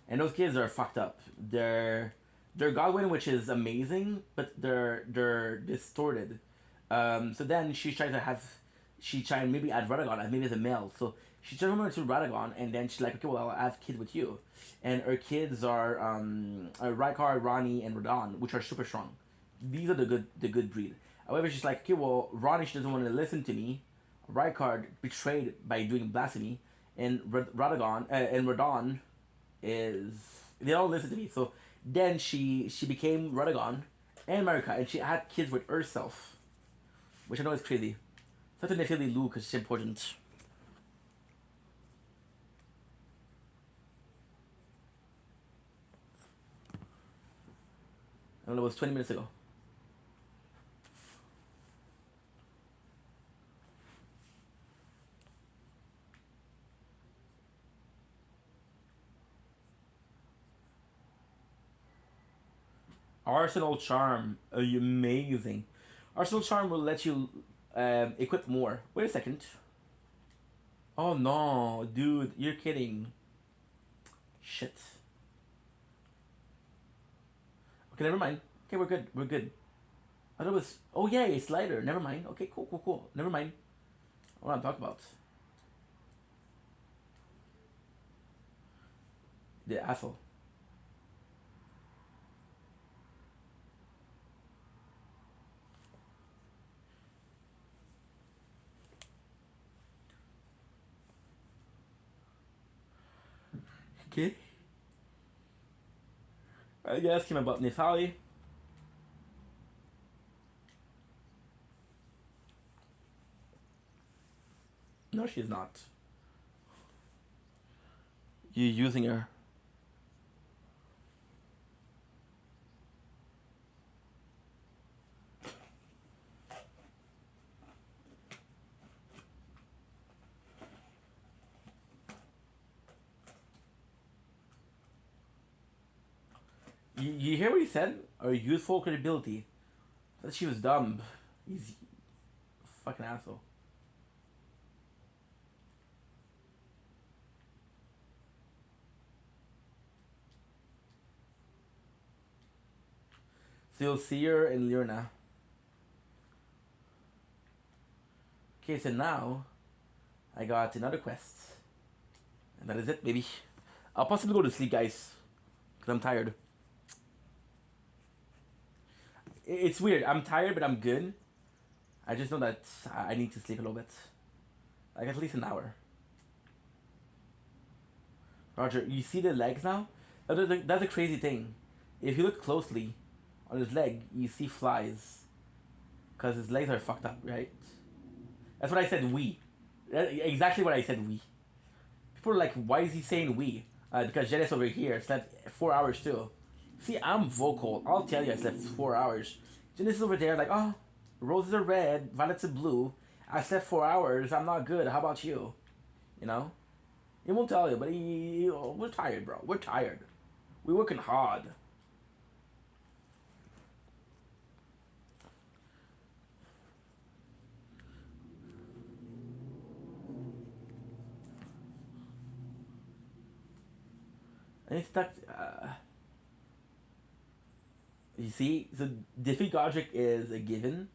and those kids are fucked up. They're Godwin, which is amazing, but they're distorted. So then she tried maybe add Radagon as maybe as a male. So she turned her to Radagon, and then she's like, okay, well, I'll have kids with you, and her kids are Rykard, Ronnie, and Radon, which are super strong. These are the good breed. However, she's like, okay, well, Ronnie doesn't want to listen to me. Rykard betrayed by doing blasphemy, and Radagon and Radon is they don't listen to me. So then she became Radagon and Marika, and she had kids with herself, which I know is crazy. Such a Nephili Luke is important. I don't know, it was 20 minutes ago. Arsenal Charm, amazing. Arsenal Charm will let you equip more. Wait a second. Oh no, dude, you're kidding. Shit. Okay, never mind. Okay, we're good. We're good. I thought it was. Oh yeah, a slider. Never mind. Okay, cool. Never mind. What I'm talking about. The asshole. Okay. I asked him about Nithali. No, she's not. You're using her. You hear what he said? Or youthful credibility. That she was dumb. He's a fucking asshole. So you'll see her in Lirna. Okay, so now I got another quest. And that is it, baby. I'll possibly go to sleep, guys. Because I'm tired. It's weird. I'm tired, but I'm good. I just know that I need to sleep a little bit. Like at least an hour. Roger, you see the legs now? That's a crazy thing. If you look closely on his leg, you see flies. Because his legs are fucked up, right? That's what I said, we. Exactly what I said, we. People are like, why is he saying we? Because Janice over here slept 4 hours too. See, I'm vocal. I'll tell you I slept 4 hours. Janice is over there like, oh, roses are red, violets are blue. I slept 4 hours. I'm not good. How about you? You know? He won't tell you, but we're tired, bro. We're tired. We're working hard. And it's stuck. You see, so defeat Godric is a given.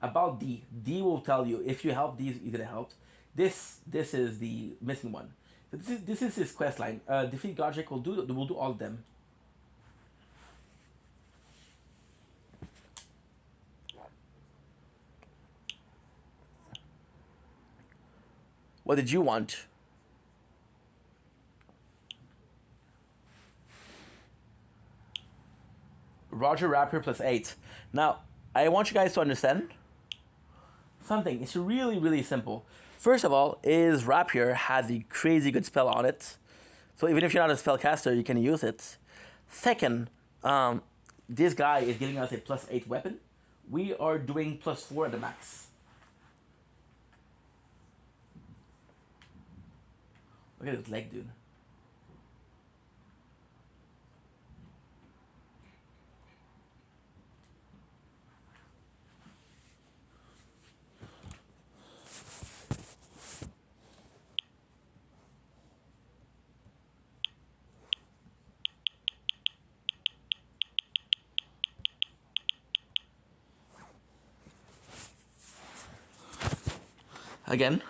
About D, D will tell you if you help D, you're gonna help. This is the missing one. So this is his quest line. Defeat Godric will do all of them. What did you want? Roger Rapier plus 8. Now, I want you guys to understand something. It's really, really simple. First of all, is Rapier has a crazy good spell on it. So even if you're not a spellcaster, you can use it. Second, this guy is giving us a plus 8 weapon. We are doing plus 4 at the max. Look at his leg, dude. Again.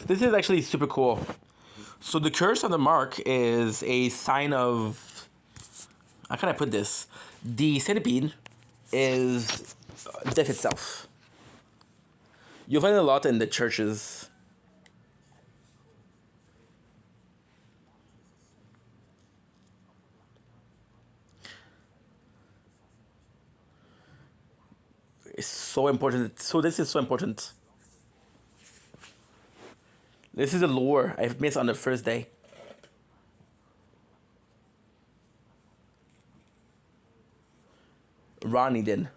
This is actually super cool. So the curse on the mark is a sign of. How can I put this? The centipede is death itself. You'll find it a lot in the churches. It's so important. So this is so important. This is a lore I've missed on the first day. Ronnie did.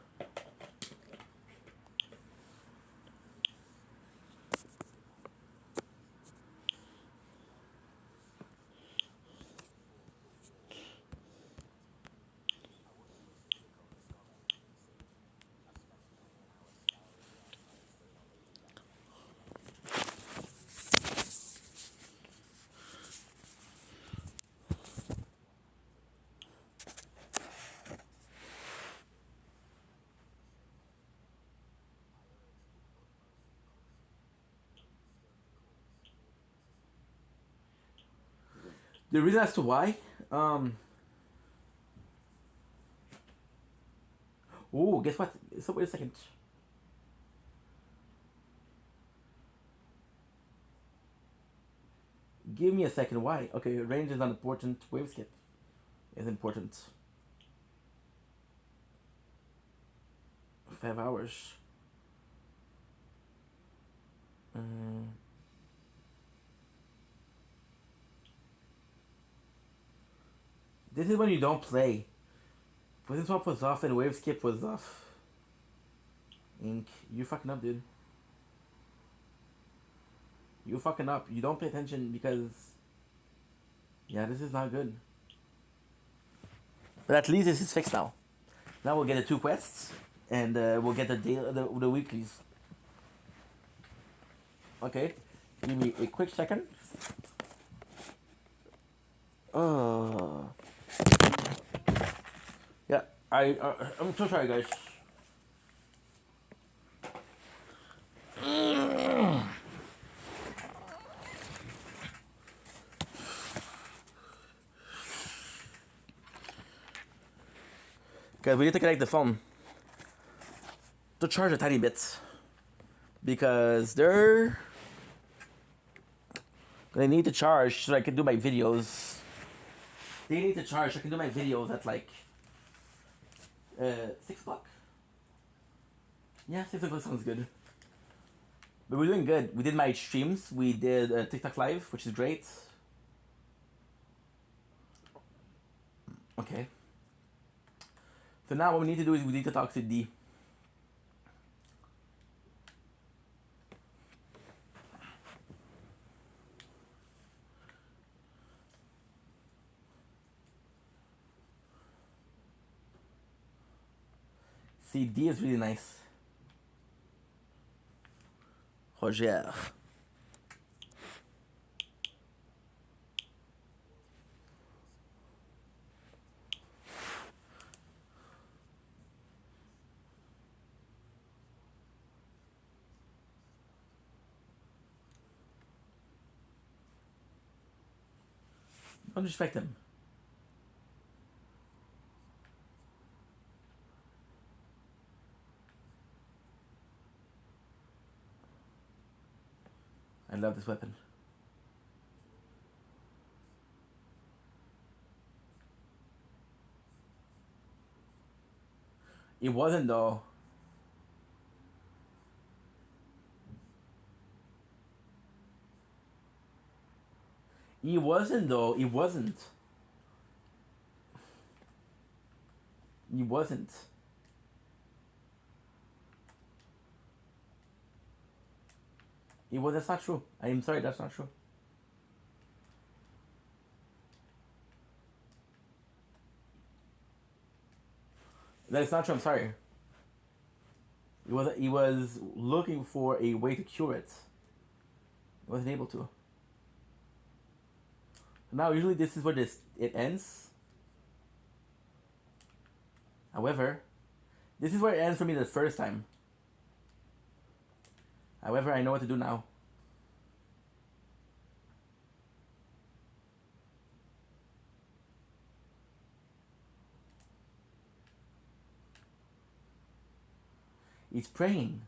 The reason as to why, Ooh, guess what? So wait a second. Give me a second. Why? Okay, range is not important. Wave skip is important. 5 hours. This is when you don't play. Poison swap was off and wave skip was off. Ink, you fucking up, dude. You fucking up. You don't pay attention because, yeah, this is not good. But at least this is fixed now. Now we'll get the 2 quests and we'll get the weeklies. Okay, give me a quick second. Yeah, I'm so sorry, guys. Okay, we need to connect the phone to charge a tiny bit because they're gonna need to charge so I can do my videos. They need to charge so I can do my videos at like 6 o'clock. Yeah, 6 o'clock sounds good. But we're doing good. We did my streams. We did TikTok live, which is great. Okay. So now what we need to do is we need to talk to D. See, D is really nice. Roger. Don't respect him. I love this weapon. It wasn't though. It wasn't though. It wasn't. It wasn't. It was. That's not true. I am sorry. That's not true. That is not true. I'm sorry. He was looking for a way to cure it. He wasn't able to. Now, usually this is where it ends. However, this is where it ends for me the first time. However, I know what to do now. He's praying.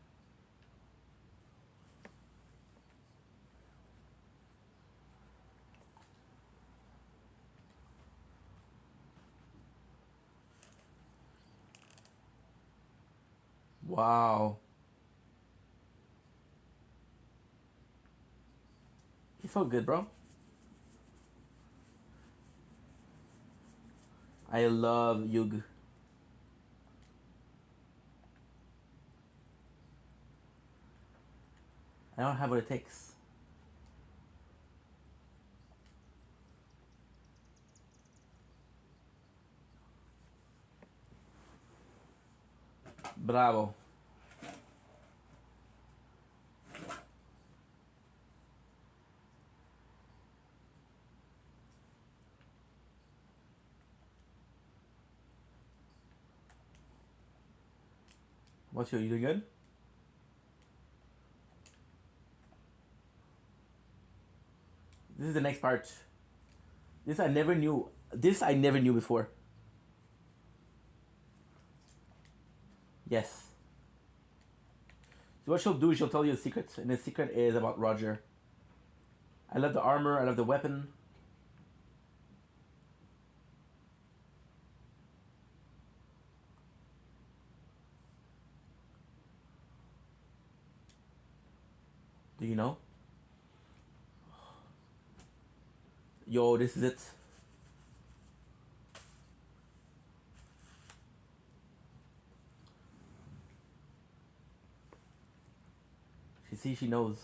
Wow. You felt good, bro. I love Yug. I don't have what it takes. Bravo. What's your, you doing good? This is the next part. This I never knew. This I never knew before. Yes. So what she'll do is she'll tell you a secret, and the secret is about Roger. I love the armor. I love the weapon. Do you know? Yo, this is it. She knows.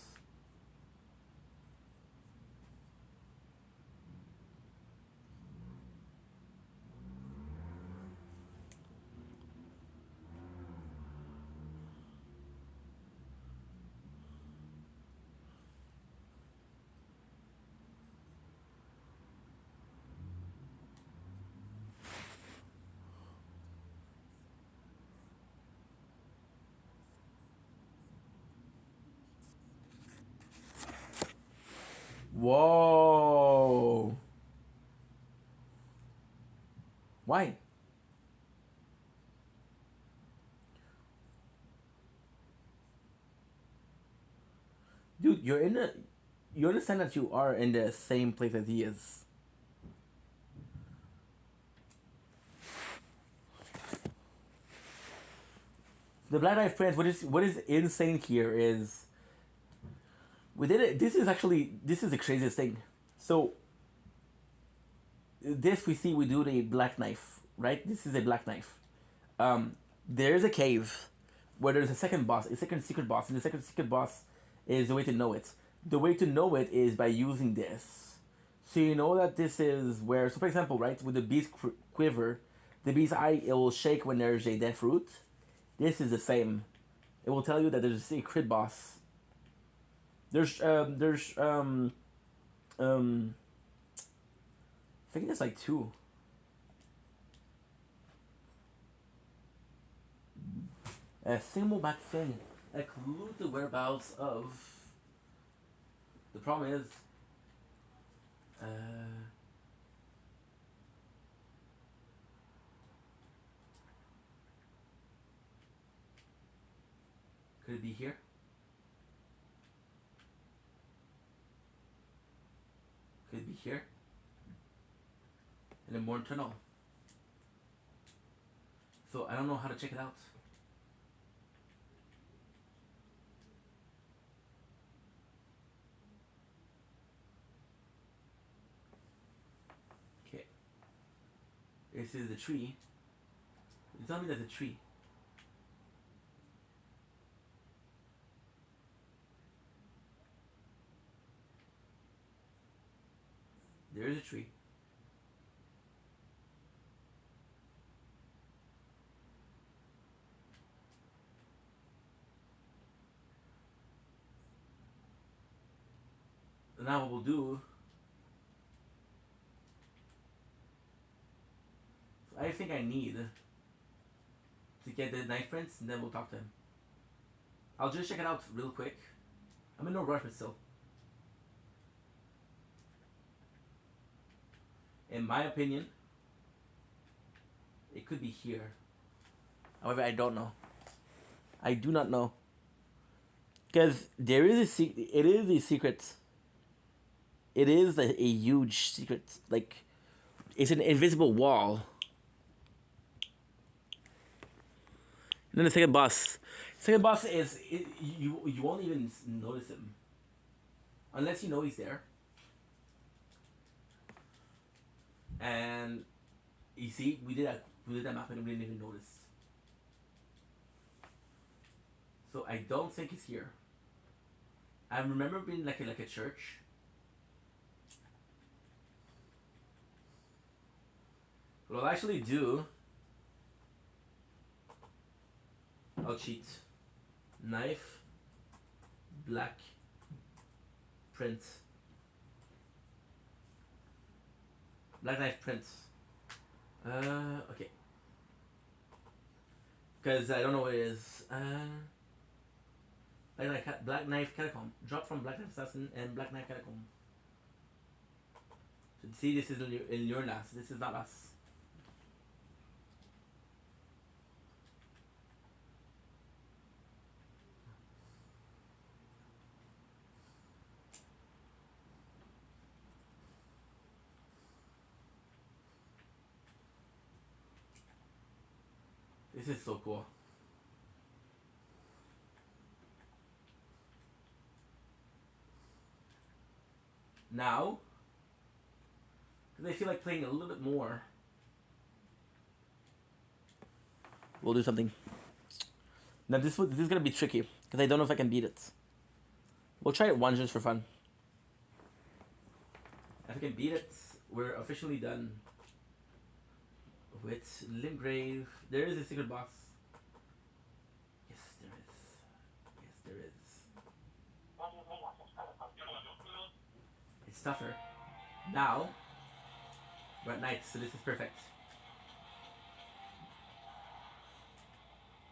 Whoa. Why? Dude, you're in a. You understand that you are in the same place as he is. The Black Knight Prince. What is insane here is we did it. This is the craziest thing. So this we do the black knife, right? This is a black knife. There's a cave where there's a second boss, a second secret boss, and the second secret boss is the way to know it. The way to know it is by using this. So you know that this is where. So for example, right, with the beast quiver, the beast eye it will shake when there's a death root. This is the same. It will tell you that there's a secret boss. Um I think there's like two. A single back thing. A clue to the whereabouts of. The problem is. Uh, could it be here? Could it be here? In the Morn Tunnel. So I don't know how to check it out. Okay. This is the tree. You tell me there's a tree. There is a tree. And now what we'll do. I think I need to get the knife prince and then we'll talk to him. I'll just check it out real quick. I'm in no rush, but still. In my opinion, it could be here. However, I don't know. I do not know. Because there is it is a secret. It is a huge secret. Like, it's an invisible wall. And then the second boss. Second boss is you won't even notice him unless you know he's there. And you see, we did that map and we didn't even notice. So I don't think it's here. I remember being like a church. What I'll actually do, I'll cheat. Knife, black, print. Black knife print. Okay. Because I don't know what it is. Black knife catacomb. Drop from black knife assassin and black knife catacomb. So see, this is in your last. This is not us. This is so cool. Now, because I feel like playing a little bit more, we'll do something. Now this is gonna be tricky because I don't know if I can beat it. We'll try it once just for fun. If I can beat it, we're officially done with Limgrave. There is a secret box. Yes, there is. Yes, there is. It's tougher. Now, we're at night, so this is perfect.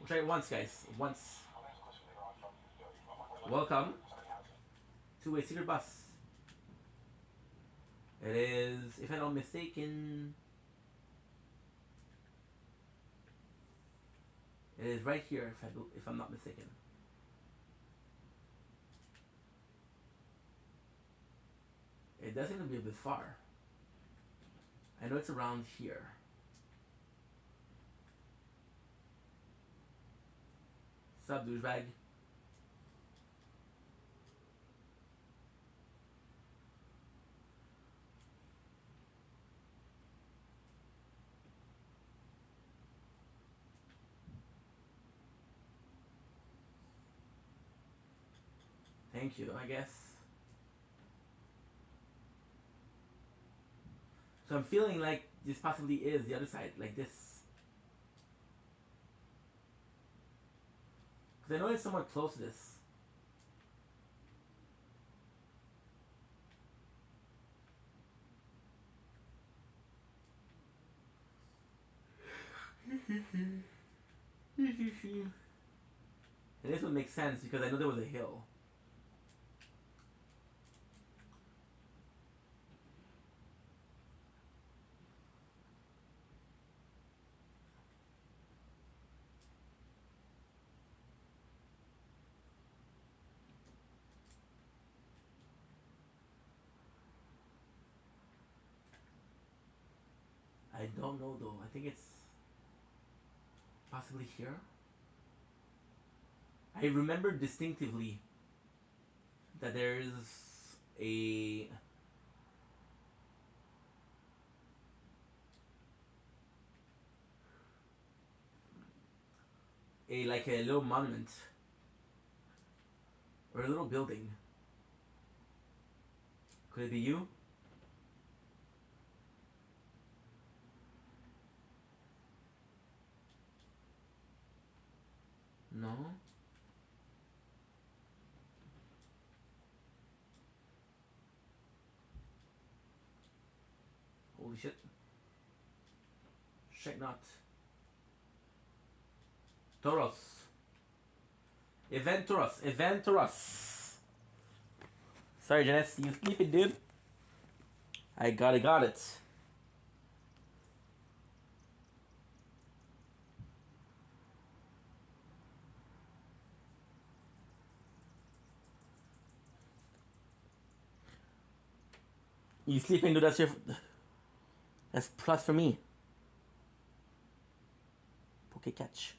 We'll try it once, guys. Once. Welcome to a secret bus. It is, if I'm not mistaken, it is right here, if I'm not mistaken. It does seem to be a bit far. I know it's around here. Sup, douchebag? Thank you, I guess. So I'm feeling like this possibly is the other side, like this. Because I know it's somewhat close to this. And this would make sense because I know there was a hill. I don't know though. I think it's possibly here. I remember distinctively that there's a like a little monument or a little building. Could it be you? No. Holy shit. Check not. Toros. Event Toros. Event Toros. Sorry, Janice. You sleeping, dude? I got it. You sleeping, dude? That's plus for me. Poke catch.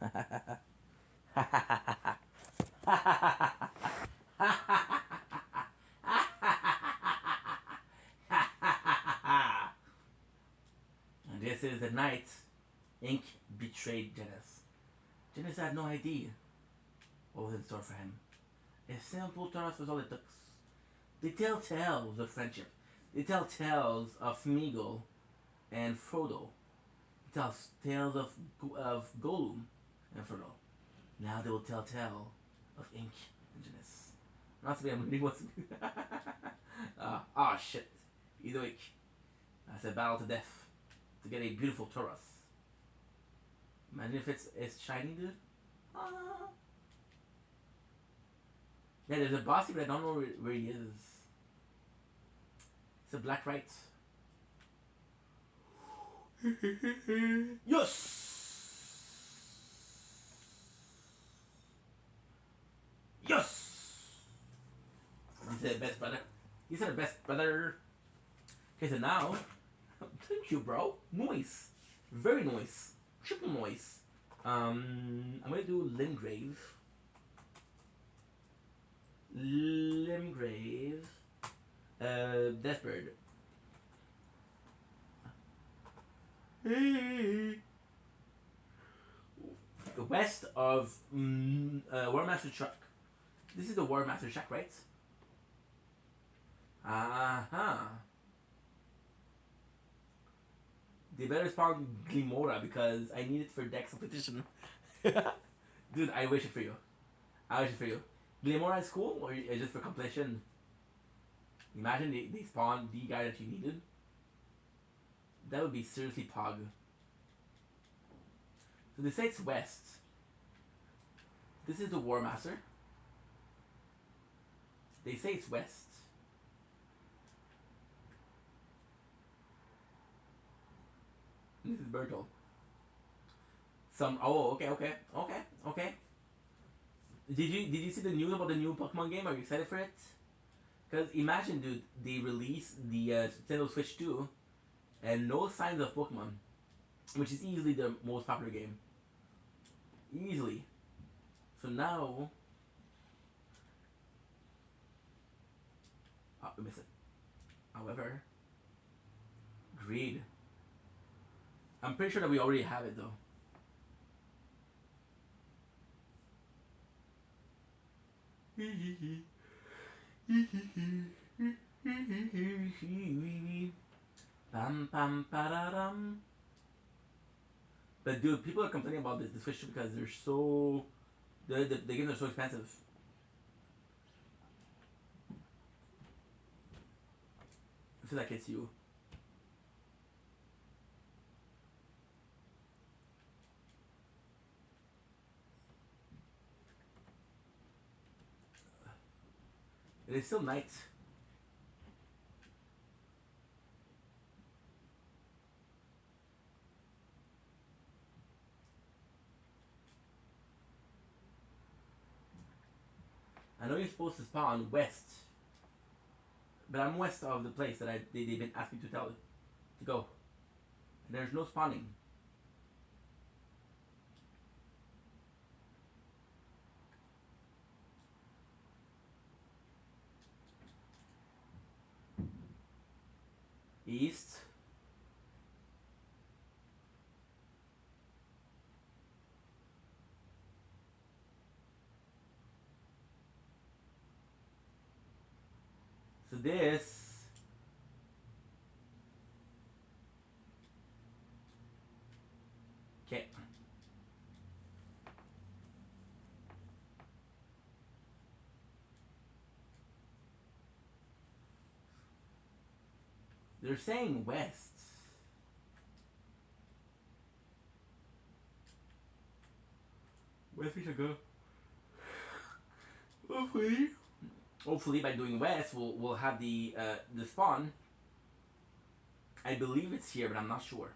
And this is the night Ink betrayed Janice. Janice had no idea what was in store for him. A simple Taurus was all it took. They tell tales of friendship. They tell tales of Smeagol and Frodo. They tell tales of Gollum and Frodo. Now they will tell tale of Ink and Janice. Not to be I'm reading what's shit. Either way, that's a battle to death to get a beautiful Taurus. Imagine if it's shiny, dude. Yeah, there's a bossy, but I don't know where he is. It's a black right. Yes! Yes! He's the best brother. He's the best brother. Okay, so now Thank you, bro. Noise. Very noise. Triple noise. I'm gonna do Limgrave. Limgrave. Deathbird. West of War Master Chuck. This is the War Master Shack, right? Uh-huh. They better spawn Glimora because I need it for Dex competition. Dude, I wish it for you. I wish it for you. Glimora is cool, or is just for competition? Imagine they spawned the guy that you needed. That would be seriously pog. So they say it's west. This is the War Master. They say it's west. This is Bertel. Okay. Did you see the news about the new Pokemon game? Are you excited for it? Because imagine, dude, they released the Nintendo Switch 2 and no signs of Pokemon, which is easily the most popular game. Easily. So now, we missed it. However, Greed. I'm pretty sure that we already have it though. Pam pam pararam. But dude, people are complaining about the Switch because they're so the games are so expensive. I feel like it's you. It is still night. I know you're supposed to spawn west, but I'm west of the place that they've been asking to tell to go. And there's no spawning. East. So this. Okay. They're saying west. West we should go. Hopefully by doing west we'll have the spawn. I believe it's here, but I'm not sure.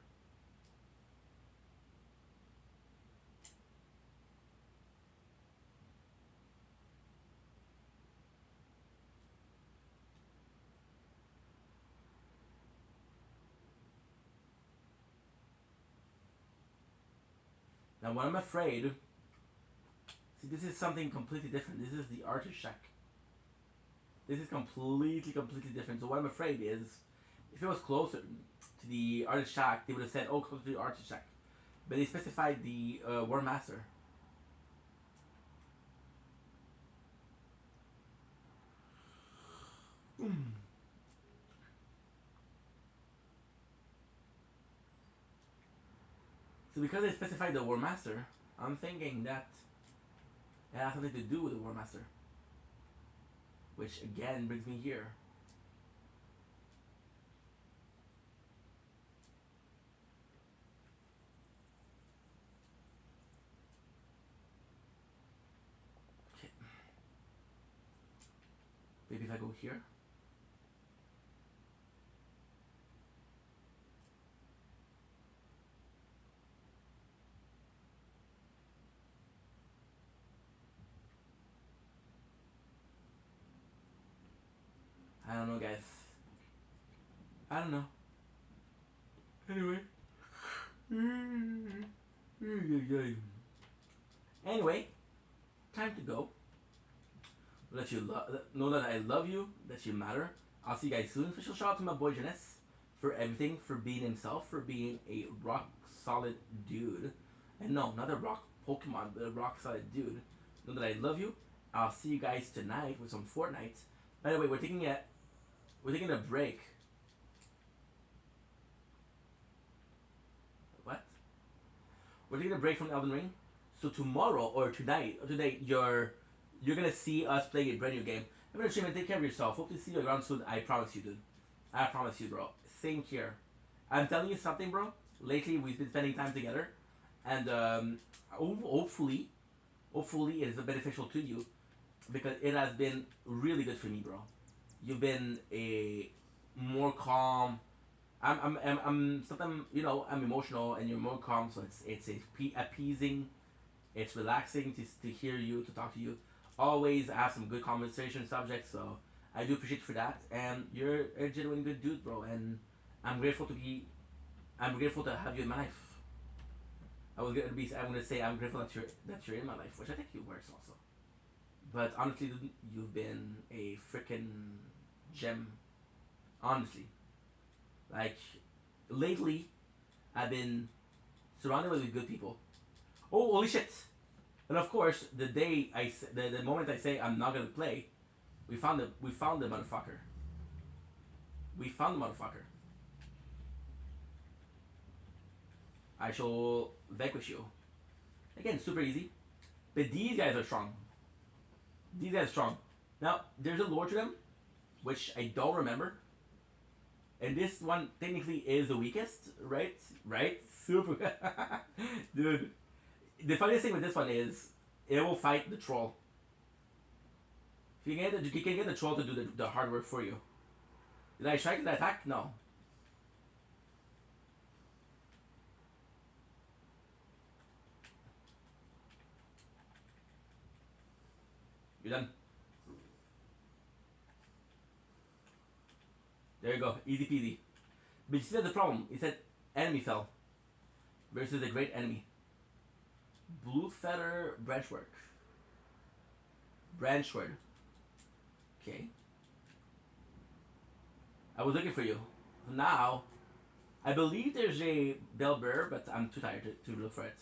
Now what I'm afraid, see, this is something completely different. This is the Archer Shack. This is completely different. So what I'm afraid is, if it was closer to the Archer Shack, they would have said, oh, close to the Archer Shack. But they specified the War Master. So because they specified the War Master, I'm thinking that it has something to do with the War Master. Which again brings me here. Okay. Maybe if I go here. I don't know, guys. I don't know. Anyway. Anyway, time to go. Let you know that I love you, that you matter. I'll see you guys soon. Special shout out to my boy Janess for everything, for being himself, for being a rock solid dude. And no, not a rock Pokemon, but a rock solid dude. Know that I love you. I'll see you guys tonight with some Fortnite. By the way, we're taking a break. What? We're taking a break from Elden Ring. So tomorrow or tonight or today, you're gonna see us play a brand new game. I'm gonna stream and take care of yourself. Hope to see you around soon. I promise you, dude. I promise you, bro. Same here. I'm telling you something, bro. Lately, we've been spending time together, and hopefully, it is beneficial to you because it has been really good for me, bro. You've been a more calm. I'm sometimes I'm emotional and you're more calm, so it's appeasing. It's relaxing to hear you, to talk to you. Always have some good conversation subjects, so I do appreciate you for that. And you're a genuine good dude, bro. And I'm grateful to have you in my life. I'm gonna say I'm grateful that you're in my life, which I think you were also. But honestly, you've been a freaking gem. Honestly, like lately, I've been surrounded with good people. Oh, holy shit! And of course, the moment I say I'm not gonna play, we found the motherfucker. We found the motherfucker. I shall vanquish you. Again, super easy. But these guys are strong. These guys are strong. Now, there's a lore to them, which I don't remember. And this one technically is the weakest, right? Right? Super. Dude. The funniest thing with this one is it will fight the troll. If you can get the troll to do the hard work for you. Did I strike? Did I attack? No. You're done. There you go. Easy peasy. But you see the problem. It said enemy fell versus a great enemy. Blue feather branchwork. Branchword. Okay. I was looking for you. Now, I believe there's a Bellbear, but I'm too tired to look for it.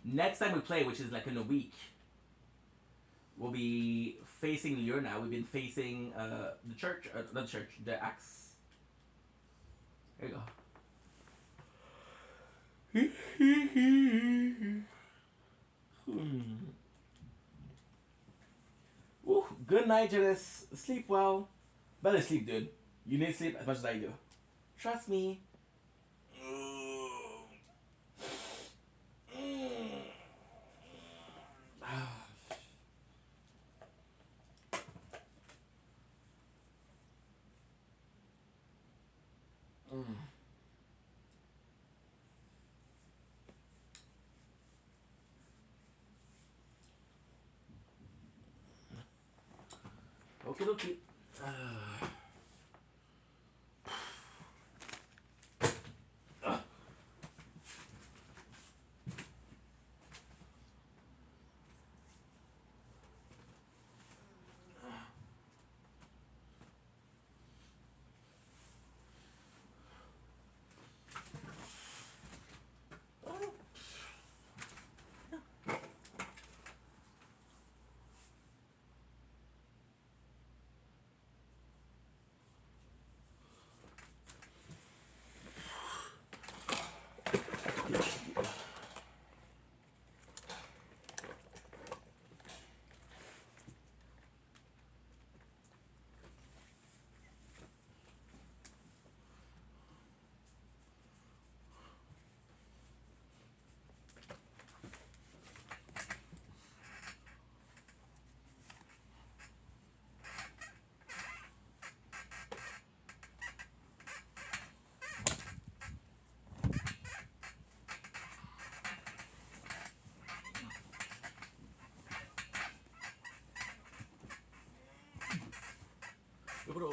Next time we play, which is like in a week, we'll be facing Lure now. We've been facing the church, not the church, the axe. There you go. Ooh, good night, Janice. Sleep well. Better sleep, dude. You need sleep as much as I do. Trust me. Okay, okay. Bro.